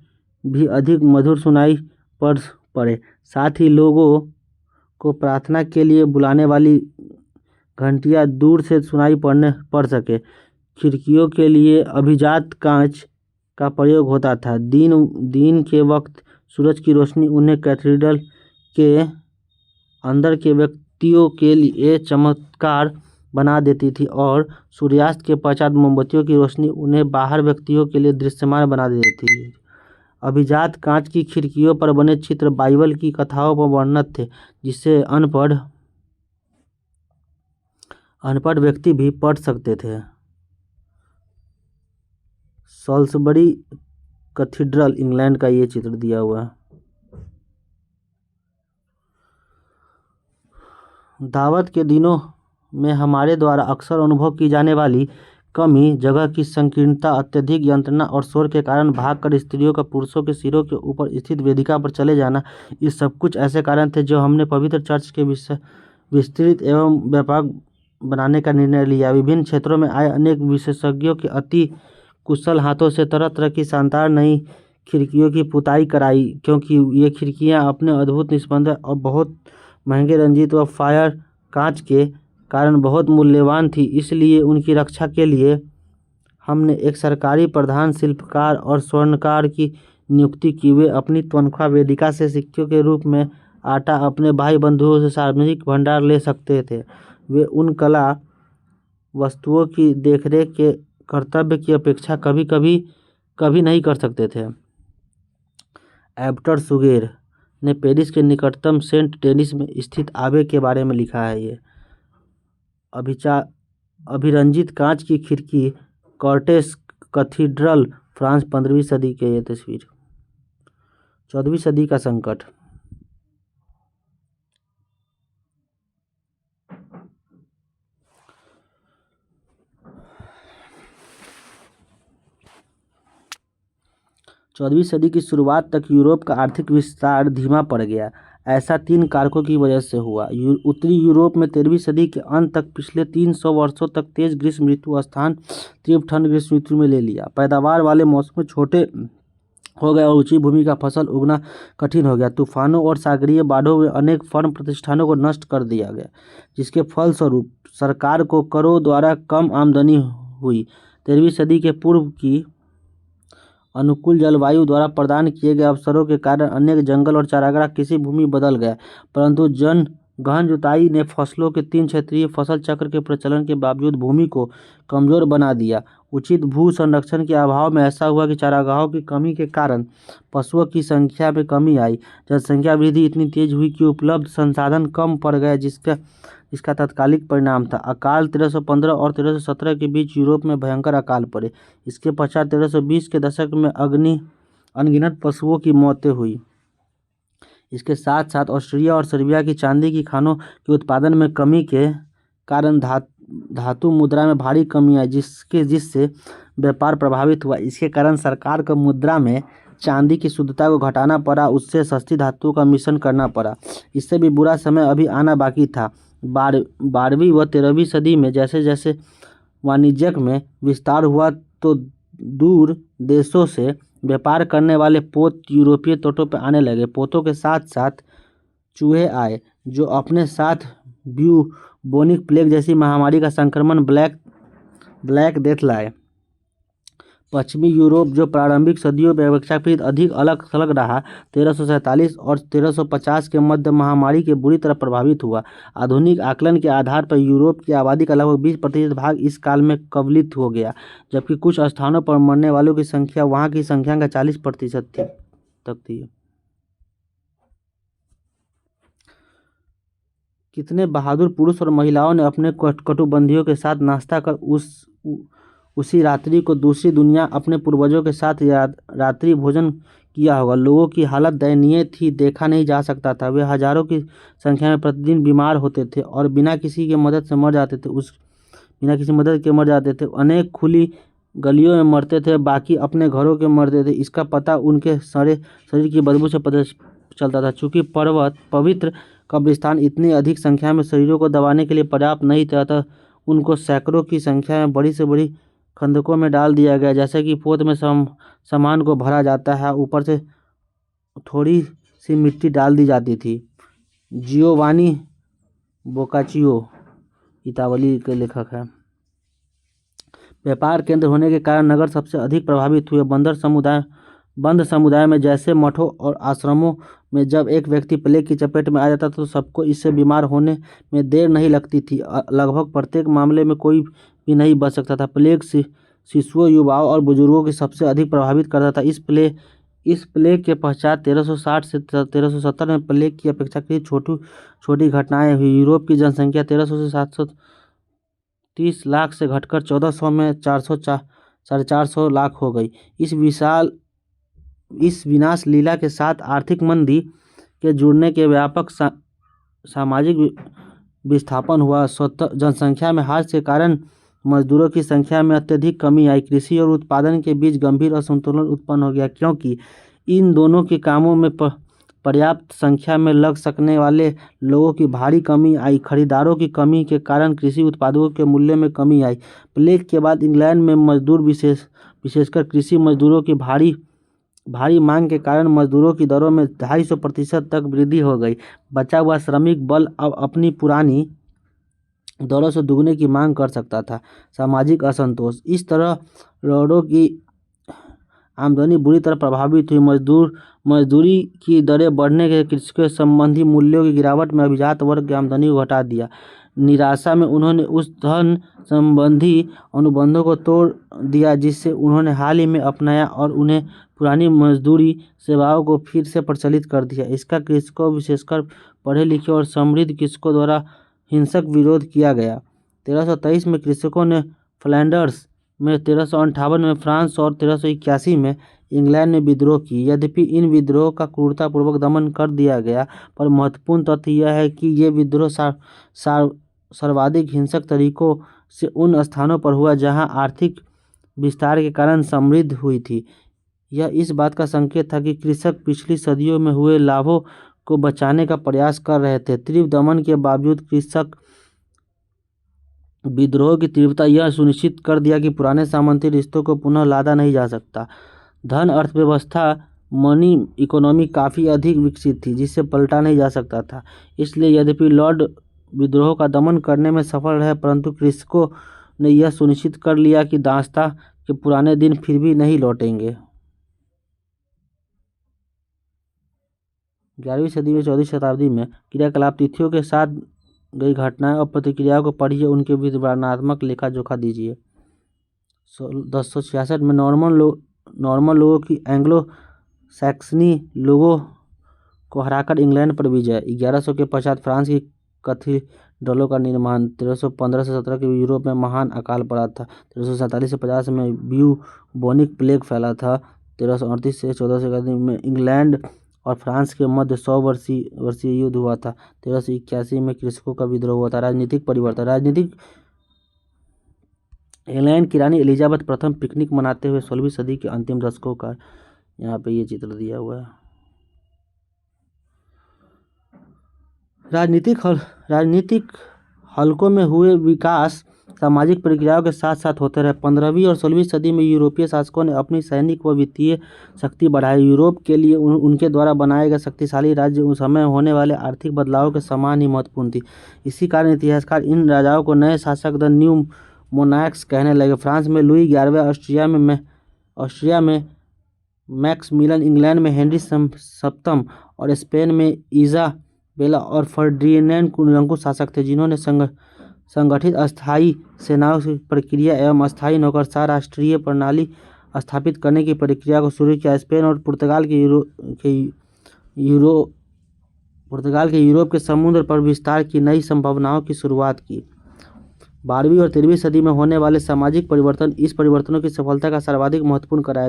भी अधिक मधुर सुनाई पड़े। साथ ही लोगों को प्रार्थना के लिए बुलाने वाली घंटियां दूर से सुनाई पड़ सके। खिड़कियों के लिए अभिजात कांच का प्रयोग होता था। दिन के वक्त सूरज की रोशनी उन्हें कैथीड्रल के अंदर के व्यक्तियों के लिए चमत्कार बना देती थी और सूर्यास्त के पश्चात मोमबत्तियों की रोशनी उन्हें बाहर व्यक्तियों के लिए दृश्यमान बना देती थी। अभिजात कांच की खिड़कियों पर बने चित्र बाइबल की कथाओं पर वर्णित थे, जिसे अनपढ़ व्यक्ति भी पढ़ सकते थे। सॉल्सबरी कैथीड्रल इंग्लैंड का ये चित्र दिया हुआ है। दावत के दिनों में हमारे द्वारा अक्सर अनुभव की जाने वाली कमी, जगह की संकीर्णता, अत्यधिक यंत्रणा और शोर के कारण भागकर स्त्रियों का पुरुषों के सिरों के ऊपर स्थित वेदिका पर चले जाना, ये सब कुछ ऐसे कारण थे जो हमने पवित्र चर्च के विस्तृत एवं व्यापक बनाने का निर्णय लिया। विभिन्न क्षेत्रों में आए अनेक विशेषज्ञों के अति कुशल हाथों से तरह तरह की शानदार नई खिड़कियों की पुताई कराई, क्योंकि ये खिड़कियां अपने अद्भुत निस्पंदन और बहुत महंगे रंजित व फायर कांच के कारण बहुत मूल्यवान थी। इसलिए उनकी रक्षा के लिए हमने एक सरकारी प्रधान शिल्पकार और स्वर्णकार की नियुक्ति की। वे अपनी तनख्वाह वेदिका से सिक्कों के रूप में आटा अपने भाई बंधुओं से सार्वजनिक भंडार ले सकते थे। वे उन कला वस्तुओं की देखरेख के कर्तव्य की अपेक्षा कभी नहीं कर सकते थे। एब्टर सुगेर ने पेरिस के निकटतम सेंट डेनिस में स्थित आबे के बारे में लिखा है। ये अभिरंजित कांच की खिड़की, कॉर्टेस कैथीड्रल, फ्रांस, 15वीं सदी के। ये तस्वीर 14वीं सदी का संकट। चौदहवीं सदी की शुरुआत तक यूरोप का आर्थिक विस्तार धीमा पड़ गया। ऐसा 3 कारकों की वजह से हुआ। उत्तरी यूरोप में 13वीं सदी के अंत तक पिछले 300 वर्षों तक तेज ग्रीष्म ऋतु स्थान तीव्र ठंड ग्रीष्म ऋतु में ले लिया। पैदावार वाले मौसम छोटे हो गए और ऊंची भूमि का फसल उगना कठिन हो गया। तूफानों और सागरीय बाढ़ों में अनेक फर्म प्रतिष्ठानों को नष्ट कर दिया गया, जिसके फलस्वरूप सरकार को करों द्वारा कम आमदनी हुई। 13वीं सदी के पूर्व की अनुकूल जलवायु द्वारा प्रदान किए गए अवसरों के कारण अनेक जंगल और चारागाह कृषि भूमि बदल गए, परंतु गहन जुताई ने फसलों के 3 क्षेत्रीय फसल चक्र के प्रचलन के बावजूद भूमि को कमजोर बना दिया। उचित भू संरक्षण के अभाव में ऐसा हुआ कि चारागाहों की कमी के कारण पशुओं की संख्या में कमी आई। जनसंख्या वृद्धि इतनी तेज हुई कि उपलब्ध संसाधन कम पड़ गए, जिसका तत्कालिक परिणाम था अकाल। 1315 और 1317 के बीच यूरोप में भयंकर अकाल पड़े। इसके पश्चात 1320 के दशक में अनगिनत पशुओं की मौतें हुई। इसके साथ साथ ऑस्ट्रिया और सर्बिया की चांदी की खानों के उत्पादन में कमी के कारण धातु मुद्रा में भारी कमी आई, जिससे व्यापार प्रभावित हुआ। इसके कारण सरकार को मुद्रा में चांदी की शुद्धता को घटाना पड़ा, उससे सस्ती धातुओं का मिश्रण करना पड़ा। इससे भी बुरा समय अभी आना बाकी था। 12वीं व 13वीं सदी में जैसे जैसे वाणिज्य में विस्तार हुआ तो दूर देशों से व्यापार करने वाले पोत यूरोपीय तटों पर आने लगे। पोतों के साथ साथ चूहे आए, जो अपने साथ ब्यूबोनिक प्लेग जैसी महामारी का संक्रमण ब्लैक डेथ लाए। पश्चिमी यूरोप, जो प्रारंभिक सदियों में अपेक्षाकृत अधिक अलग थलग रहा, 1347 और 1350 के मध्य महामारी के बुरी तरह प्रभावित हुआ। आधुनिक आकलन के आधार पर यूरोप की आबादी का लगभग 20% भाग इस काल में कवलित हो गया, जबकि कुछ स्थानों पर मरने वालों की संख्या वहां की संख्या का 40% तक थी। कितने बहादुर पुरुष और महिलाओं ने अपने कटुबंधियों के साथ नाश्ता कर उसी रात्रि को दूसरी दुनिया अपने पूर्वजों के साथ रात्रि भोजन किया होगा। लोगों की हालत दयनीय थी, देखा नहीं जा सकता था। वे हजारों की संख्या में प्रतिदिन बीमार होते थे और बिना किसी के मदद के मर जाते थे। अनेक खुली गलियों में मरते थे, बाकी अपने घरों के मरते थे। इसका पता उनके सारे शरीर की बदबू से पता चलता था। चूंकि पवित्र कब्रिस्तान इतनी अधिक संख्या में शरीरों को दबाने के लिए पर्याप्त नहीं था, अतः उनको सैकड़ों की संख्या में बड़ी से बड़ी खंदकों में डाल दिया गया। जैसे कि पोत में सामान को भरा जाता है, ऊपर से थोड़ी सी मिट्टी डाल दी जाती थी। जियोवानी बोकाचियो इतावली के लेखक है। व्यापार केंद्र होने के कारण नगर सबसे अधिक प्रभावित हुए। बंदर समुदाय बंद समुदाय में जैसे मठों और आश्रमों में जब एक व्यक्ति प्लेग की चपेट में आ जाता था तो सबको इससे बीमार होने में देर नहीं लगती थी। लगभग प्रत्येक मामले में कोई भी नहीं बच सकता था। प्लेग शिशुओं, युवाओं और बुजुर्गों को सबसे अधिक प्रभावित करता था। इस प्लेग के पश्चात 1360 से 1370 में प्लेग की अपेक्षाकृत छोटी घटनाएं हुई। यूरोप की जनसंख्या 1300 से 730 लाख से घटकर 1400 में 450 लाख हो गई। इस विनाश लीला के साथ आर्थिक मंदी के जुड़ने के व्यापक सामाजिक विस्थापन हुआ। स्वतः जनसंख्या में ह्रास के कारण मजदूरों की संख्या में अत्यधिक कमी आई। कृषि और उत्पादन के बीच गंभीर असंतुलन उत्पन्न हो गया, क्योंकि इन दोनों के कामों में पर्याप्त संख्या में लग सकने वाले लोगों की भारी कमी आई। खरीदारों की कमी के कारण कृषि उत्पादों के मूल्य में कमी आई। प्लेग के बाद इंग्लैंड में मजदूर विशेषकर कृषि मजदूरों की भारी मांग के कारण मजदूरों की दरों में 250% तक वृद्धि हो गई। बचा हुआ श्रमिक बल अब अपनी पुरानी दरों से दुगने की मांग कर सकता था। सामाजिक असंतोष। इस तरह रोडों की आमदनी बुरी तरह प्रभावित हुई। मजदूरी की दरें बढ़ने के कृषि संबंधी मूल्यों की गिरावट में अभिजात वर्ग की आमदनी को घटा दिया। निराशा में उन्होंने उस धन संबंधी अनुबंधों को तोड़ दिया जिसे उन्होंने हाल ही में अपनाया और उन्हें पुरानी मजदूरी सेवाओं को फिर से प्रचलित कर दिया। इसका कृषकों, विशेषकर पढ़े लिखे और समृद्ध कृषकों द्वारा हिंसक विरोध किया गया। 1323 में कृषकों ने फ्लैंडर्स में, 1358 में फ्रांस और 1381 में इंग्लैंड में विद्रोह की। यद्यपि इन विद्रोह का क्रूरतापूर्वक दमन कर दिया गया, पर महत्वपूर्ण तथ्य यह है कि ये विद्रोह सर्वाधिक हिंसक तरीकों से उन स्थानों पर हुआ जहां आर्थिक विस्तार के कारण समृद्धि हुई थी। यह इस बात का संकेत था कि कृषक पिछली सदियों में हुए लाभों को बचाने का प्रयास कर रहे थे। तीव्र दमन के बावजूद कृषक विद्रोह की तीव्रता यह सुनिश्चित कर दिया कि पुराने सामंती रिश्तों को पुनः लादा नहीं जा सकता। धन अर्थव्यवस्था, मनी इकोनॉमी काफ़ी अधिक विकसित थी जिसे पलटा नहीं जा सकता था। इसलिए यद्यपि लॉर्ड विद्रोह का दमन करने में सफल रहे, परंतु कृषकों ने यह सुनिश्चित कर लिया कि दासता के पुराने दिन फिर भी नहीं लौटेंगे। 11वीं सदी में 14वीं शताब्दी में क्रियाकलाप तिथियों के साथ गई घटनाएं और प्रतिक्रियाओं को पढ़िए, उनके विवरणात्मक लेखा जोखा दीजिए। 1066 में नॉर्मन लोगों की एंग्लो सैक्सनी लोगों को हराकर इंग्लैंड पर विजय। 1100 के पश्चात फ्रांस की कैथीड्रलों का निर्माण। 1315 से 17 के यूरोप में महान अकाल पड़ा था। 1347 से 50 में ब्यूबोनिक प्लेग फैला था। 1338 से 14 में इंग्लैंड और फ्रांस के मध्य 100 वर्षीय युद्ध हुआ था। 1381 में कृषकों का विद्रोह हुआ था। राजनीतिक परिवर्तन। इंग्लैंड की रानी एलिजाबेथ प्रथम पिकनिक मनाते हुए 16वीं सदी के अंतिम दशकों का यहाँ पे ये चित्र दिया हुआ है। राजनीतिक हलकों में हुए विकास सामाजिक प्रक्रियाओं के साथ साथ होते रहे। 15वीं और 16वीं सदी में यूरोपीय शासकों ने अपनी सैनिक व वित्तीय शक्ति बढ़ाई। यूरोप के लिए उनके द्वारा बनाए गए शक्तिशाली राज्य उस समय होने वाले आर्थिक बदलावों के समान ही महत्वपूर्ण थी। इसी कारण इतिहासकार इन राजाओं को नए शासक द न्यू मोनार्क्स कहने लगे। फ्रांस में लुई 11वें, ऑस्ट्रिया में मैक्समिलन, इंग्लैंड में हेनरी सप्तम और स्पेन में इजाबेला और फर्डिनेंड निरंकुश शासक थे, जिन्होंने संगठित अस्थायी सेनाओं की प्रक्रिया एवं अस्थायी नौकरशाह राष्ट्रीय प्रणाली स्थापित करने की प्रक्रिया को शुरू किया। स्पेन और पुर्तगाल के यूरोप के समुद्र पर विस्तार की नई संभावनाओं की शुरुआत की। 12वीं और 13वीं सदी में होने वाले सामाजिक परिवर्तन इस परिवर्तनों की सफलता का सर्वाधिक महत्वपूर्ण कराया।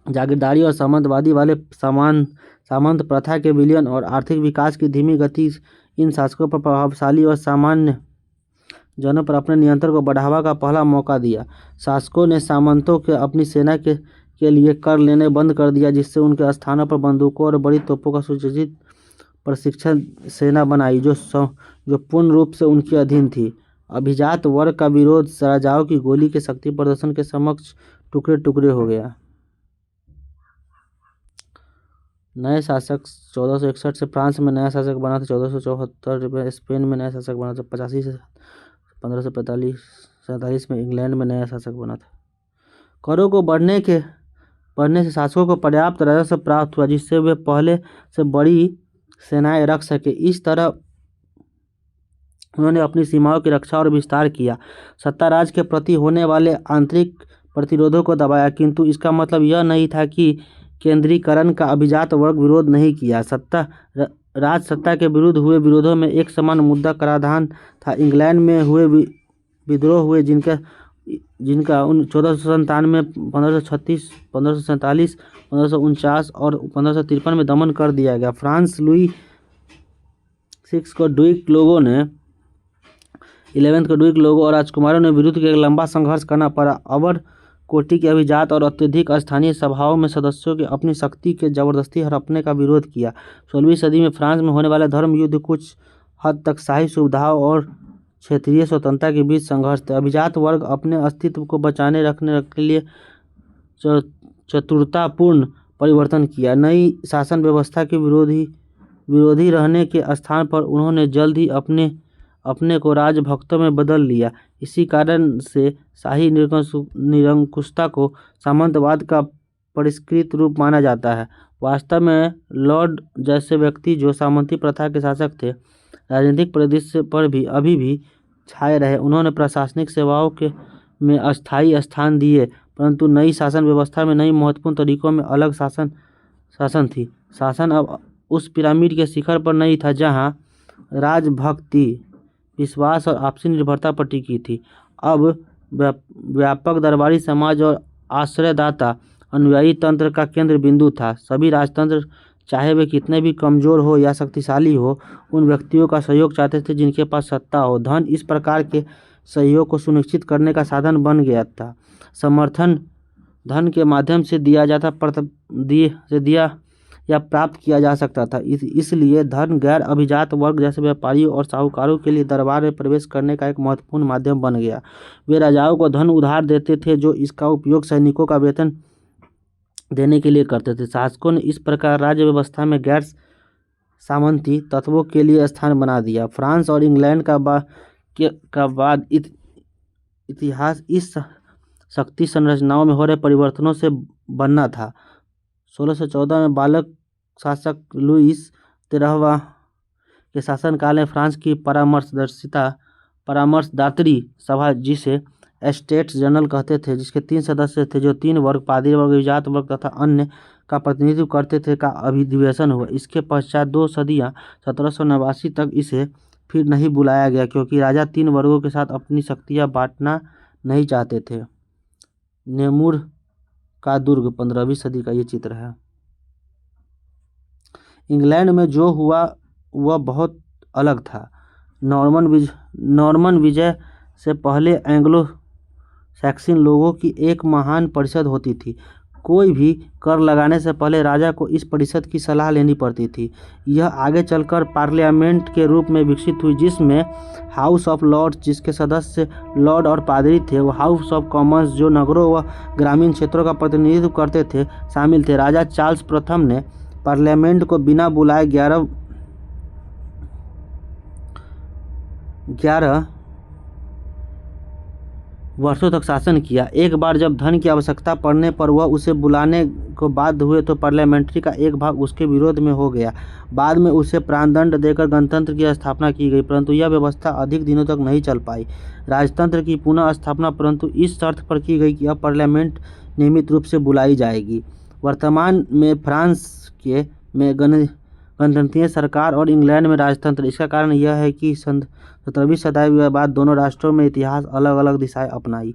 जागीरदारी और सामंतवादी वाले सामंत प्रथा के विलयन और आर्थिक विकास की धीमी गति इन शासकों पर प्रभावशाली और सामान्य जनों पर अपने नियंत्रण को बढ़ावा का पहला मौका दिया। शासकों ने सामंतों के अपनी सेना के लिए कर लेने बंद कर दिया, जिससे उनके स्थानों पर बंदूकों और बड़ी तोपों का सुसज्जित प्रशिक्षण सेना बनाई जो पूर्ण रूप से उनके अधीन थी। अभिजात वर्ग का विरोध राजाओं की गोली के शक्ति प्रदर्शन के समक्ष टुकड़े टुकड़े हो गया। नए शासक 1461 से फ्रांस में नया शासक बना था। 1474 में स्पेन में नया शासक बना था। 85 से 1547 में इंग्लैंड में नया शासक बना था। करों को बढ़ने के बढ़ने से शासकों को पर्याप्त राजस्व प्राप्त हुआ, जिससे वे पहले से बड़ी सेनाएं रख सके। इस तरह उन्होंने अपनी सीमाओं की रक्षा और विस्तार किया, सत्ता राज के प्रति होने वाले आंतरिक प्रतिरोधों को दबाया, किंतु इसका मतलब यह नहीं था कि केंद्रीकरण का अभिजात वर्ग विरोध नहीं किया। राज सत्ता के विरुद्ध हुए विरोधों में एक समान मुद्दा कराधान था। इंग्लैंड में हुए विद्रोह हुए, जिनका 1497, 1536, 1547, 1549 और 1553 में दमन कर दिया गया। फ्रांस लुई 6 को ड्यूक लोगों ने 11 को ड्यूक लोगों और राजकुमारों ने विरुद्ध के एक लंबा संघर्ष करना पड़ा। अवर कोटि के अभिजात और अत्यधिक स्थानीय सभाओं में सदस्यों के अपनी शक्ति के जबरदस्ती हड़पने का विरोध किया। 16वीं सदी में फ्रांस में होने वाले धर्म युद्ध कुछ हद तक शाही सुविधाओं और क्षेत्रीय स्वतंत्रता के बीच संघर्ष थे। अभिजात वर्ग अपने अस्तित्व को बचाने रखने के लिए चतुरतापूर्ण परिवर्तन किया। नई शासन व्यवस्था के विरोधी रहने के स्थान पर उन्होंने जल्द ही अपने को राजभक्तों में बदल लिया। इसी कारण से शाही निरंकुशता को सामंतवाद का परिष्कृत रूप माना जाता है। वास्तव में लॉर्ड जैसे व्यक्ति, जो सामंती प्रथा के शासक थे, राजनीतिक परिदृश्य पर भी अभी भी छाए रहे। उन्होंने प्रशासनिक सेवाओं में अस्थायी स्थान दिए, परंतु नई शासन व्यवस्था में नई महत्वपूर्ण तरीकों में अलग शासन थी। शासन अब उस पिरामिड के शिखर पर नहीं था जहाँ राजभक्ति, विश्वास और आपसी निर्भरता पर टिकी थी। अब व्यापक दरबारी समाज और आश्रयदाता अनुयायी तंत्र का केंद्र बिंदु था। सभी राजतंत्र, चाहे वे कितने भी कमजोर हो या शक्तिशाली हो, उन व्यक्तियों का सहयोग चाहते थे जिनके पास सत्ता हो। धन इस प्रकार के सहयोग को सुनिश्चित करने का साधन बन गया था। समर्थन धन के माध्यम से दिया या प्राप्त किया जा सकता था। इसलिए धन गैर अभिजात वर्ग जैसे व्यापारियों और साहूकारों के लिए दरबार में प्रवेश करने का एक महत्वपूर्ण माध्यम बन गया। वे राजाओं को धन उधार देते थे, जो इसका उपयोग सैनिकों का वेतन देने के लिए करते थे। शासकों ने इस प्रकार राज्य व्यवस्था में गैर सामंती तत्वों के लिए स्थान बना दिया। फ्रांस और इंग्लैंड का बाद इतिहास इस शक्ति संरचनाओं में हो रहे परिवर्तनों से बनना था। 1614 में बालक शासक लुईस 13वां के शासनकाल में फ्रांस की परामर्शदात्री सभा, जिसे एस्टेट्स जनरल कहते थे, जिसके 3 सदस्य थे, जो 3 वर्ग, पादरी वर्ग, अभिजात वर्ग तथा अन्य का प्रतिनिधित्व करते थे, का अधिवेशन हुआ। इसके पश्चात 2 सदियां 1789 तक इसे फिर नहीं बुलाया गया, क्योंकि राजा 3 वर्गों के साथ अपनी शक्तियां बांटना नहीं चाहते थे। नेमूर का दुर्ग 15वीं सदी का ये चित्र है। इंग्लैंड में जो हुआ वह बहुत अलग था। नॉर्मन विजय से पहले एंग्लो सैक्सन लोगों की एक महान परिषद होती थी। कोई भी कर लगाने से पहले राजा को इस परिषद की सलाह लेनी पड़ती थी। यह आगे चलकर पार्लियामेंट के रूप में विकसित हुई, जिसमें हाउस ऑफ लॉर्ड्स, जिसके सदस्य लॉर्ड और पादरी थे, वो हाउस ऑफ कॉमन्स, जो नगरों व ग्रामीण क्षेत्रों का प्रतिनिधित्व करते थे, शामिल थे। राजा चार्ल्स प्रथम ने पार्लियामेंट को बिना बुलाए 11 वर्षों तक शासन किया। एक बार जब धन की आवश्यकता पड़ने पर वह उसे बुलाने को बाध्य हुए तो पार्लियामेंट्री का एक भाग उसके विरोध में हो गया। बाद में उसे प्राणदंड देकर गणतंत्र की स्थापना की गई, परंतु यह व्यवस्था अधिक दिनों तक नहीं चल पाई। राजतंत्र की पुनः स्थापना परंतु इस शर्त पर की गई कि अब पार्लियामेंट नियमित रूप से बुलाई जाएगी। वर्तमान में फ्रांस में गणतंत्रीय सरकार और इंग्लैंड में राजतंत्र। इसका कारण यह है कि 17वीं शताब्दी के बाद दोनों राष्ट्रों में इतिहास अलग अलग दिशाएं अपनाई।